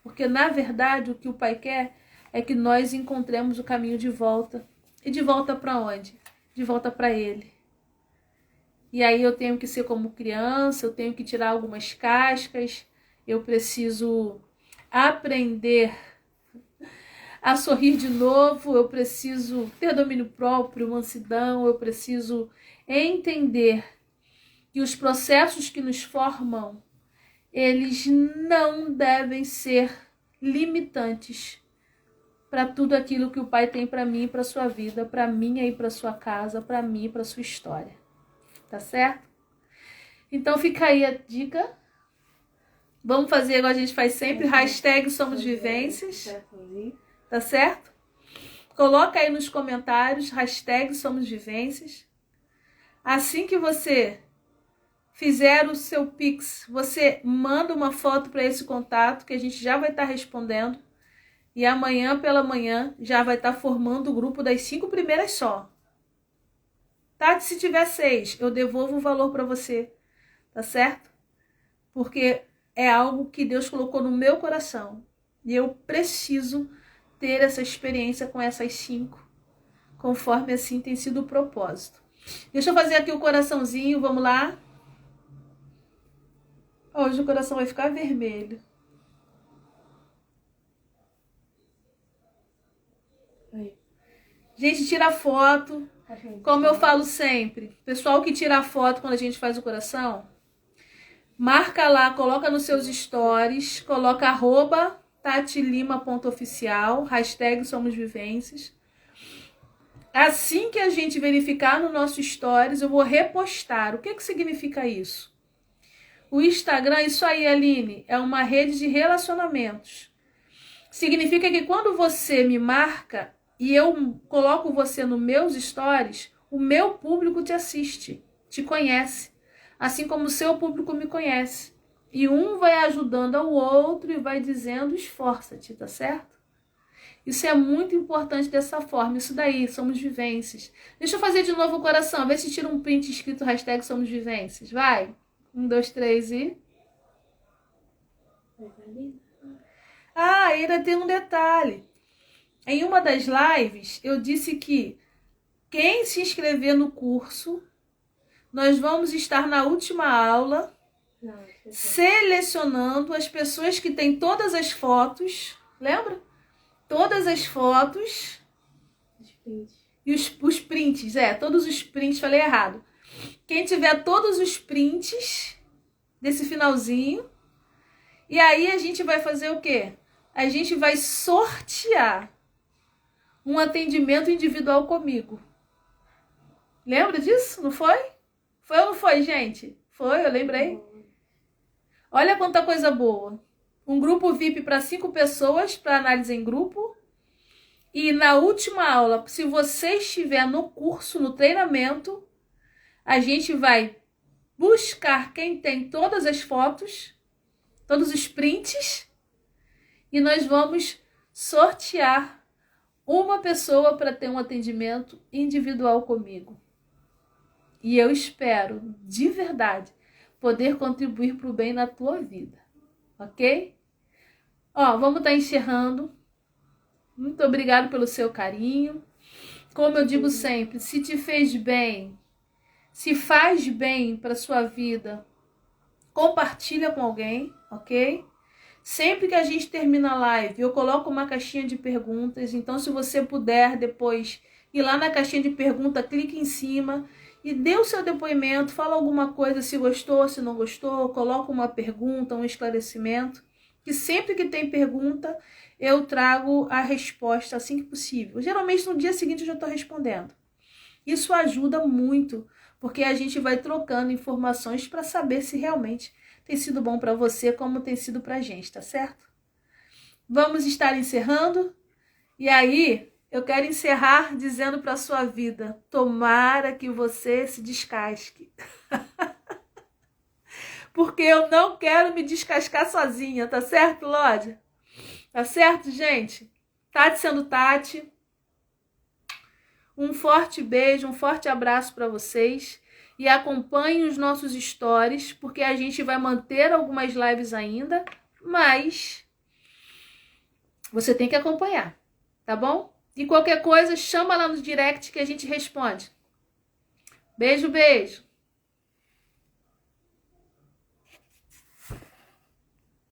Speaker 1: Porque, na verdade, o que o Pai quer é que nós encontremos o caminho de volta. E de volta para onde? De volta para Ele. E aí eu tenho que ser como criança, eu tenho que tirar algumas cascas, eu preciso aprender a sorrir de novo, eu preciso ter domínio próprio, mansidão, eu preciso entender que os processos que nos formam, eles não devem ser limitantes para tudo aquilo que o Pai tem para mim e para sua vida, para mim e para sua casa, para mim e para sua história. Tá certo? Então fica aí a dica. Vamos fazer igual a gente faz sempre, hashtag Somos Vivências. Tá certo? Coloca aí nos comentários, hashtag Somos Vivências. Assim que você fizer o seu Pix, você manda uma foto para esse contato que a gente já vai estar respondendo. E amanhã pela manhã já vai estar formando o grupo das 5 primeiras só. Tá? Se tiver 6, eu devolvo o valor para você. Tá certo? Porque é algo que Deus colocou no meu coração. E eu preciso ter essa experiência com essas 5, conforme assim tem sido o propósito. Deixa eu fazer aqui o coraçãozinho, vamos lá. Hoje o coração vai ficar vermelho. Aí. Gente, tira foto. Como eu falo sempre, pessoal que tira a foto quando a gente faz o coração, marca lá, coloca nos seus stories, coloca @tatilima.oficial, hashtag Somos Vivências. Assim que a gente verificar no nosso stories, eu vou repostar. O que significa isso? O Instagram, isso aí, Aline, é uma rede de relacionamentos. Significa que quando você me marca e eu coloco você nos meus stories, o meu público te assiste, te conhece. Assim como o seu público me conhece. E um vai ajudando ao outro e vai dizendo, esforça-te, tá certo? Isso é muito importante dessa forma. Isso daí, Somos Vivências. Deixa eu fazer de novo o coração. Vê se tira um print escrito hashtag Somos Vivências. Vai. 1, 2, 3 e... Ah, ainda tem um detalhe. Em uma das lives, eu disse que quem se inscrever no curso, nós vamos estar na última aula selecionando as pessoas que têm todas as fotos. Lembra? Todas as fotos. E os prints. Todos os prints. Falei errado. Quem tiver todos os prints desse finalzinho. E aí a gente vai fazer o quê? A gente vai sortear um atendimento individual comigo. Lembra disso? Não foi? Foi ou não foi, gente? Foi, eu lembrei. Olha quanta coisa boa. Um grupo VIP para 5 pessoas, para análise em grupo. E na última aula, se você estiver no curso, no treinamento, a gente vai buscar quem tem todas as fotos, todos os prints, e nós vamos sortear uma pessoa para ter um atendimento individual comigo. E eu espero, de verdade, poder contribuir para o bem na tua vida. Ok? Vamos estar encerrando. Muito obrigado pelo seu carinho. Como eu digo sempre, se te fez bem, se faz bem para sua vida, compartilha com alguém, ok? Sempre que a gente termina a live, eu coloco uma caixinha de perguntas. Então, se você puder depois ir lá na caixinha de pergunta, clique em cima e dê o seu depoimento, fala alguma coisa, se gostou, se não gostou, coloca uma pergunta, um esclarecimento. Que sempre que tem pergunta, eu trago a resposta assim que possível. Geralmente, no dia seguinte, eu já estou respondendo. Isso ajuda muito, porque a gente vai trocando informações para saber se realmente tem sido bom para você, como tem sido para a gente, tá certo? Vamos estar encerrando. E aí, eu quero encerrar dizendo para a sua vida, tomara que você se descasque. Porque eu não quero me descascar sozinha, tá certo, Lódia? Tá certo, gente? Tati sendo Tati. Um forte beijo, um forte abraço para vocês. E acompanhem os nossos stories, porque a gente vai manter algumas lives ainda, mas você tem que acompanhar, tá bom? E qualquer coisa, chama lá no direct que a gente responde. Beijo, beijo.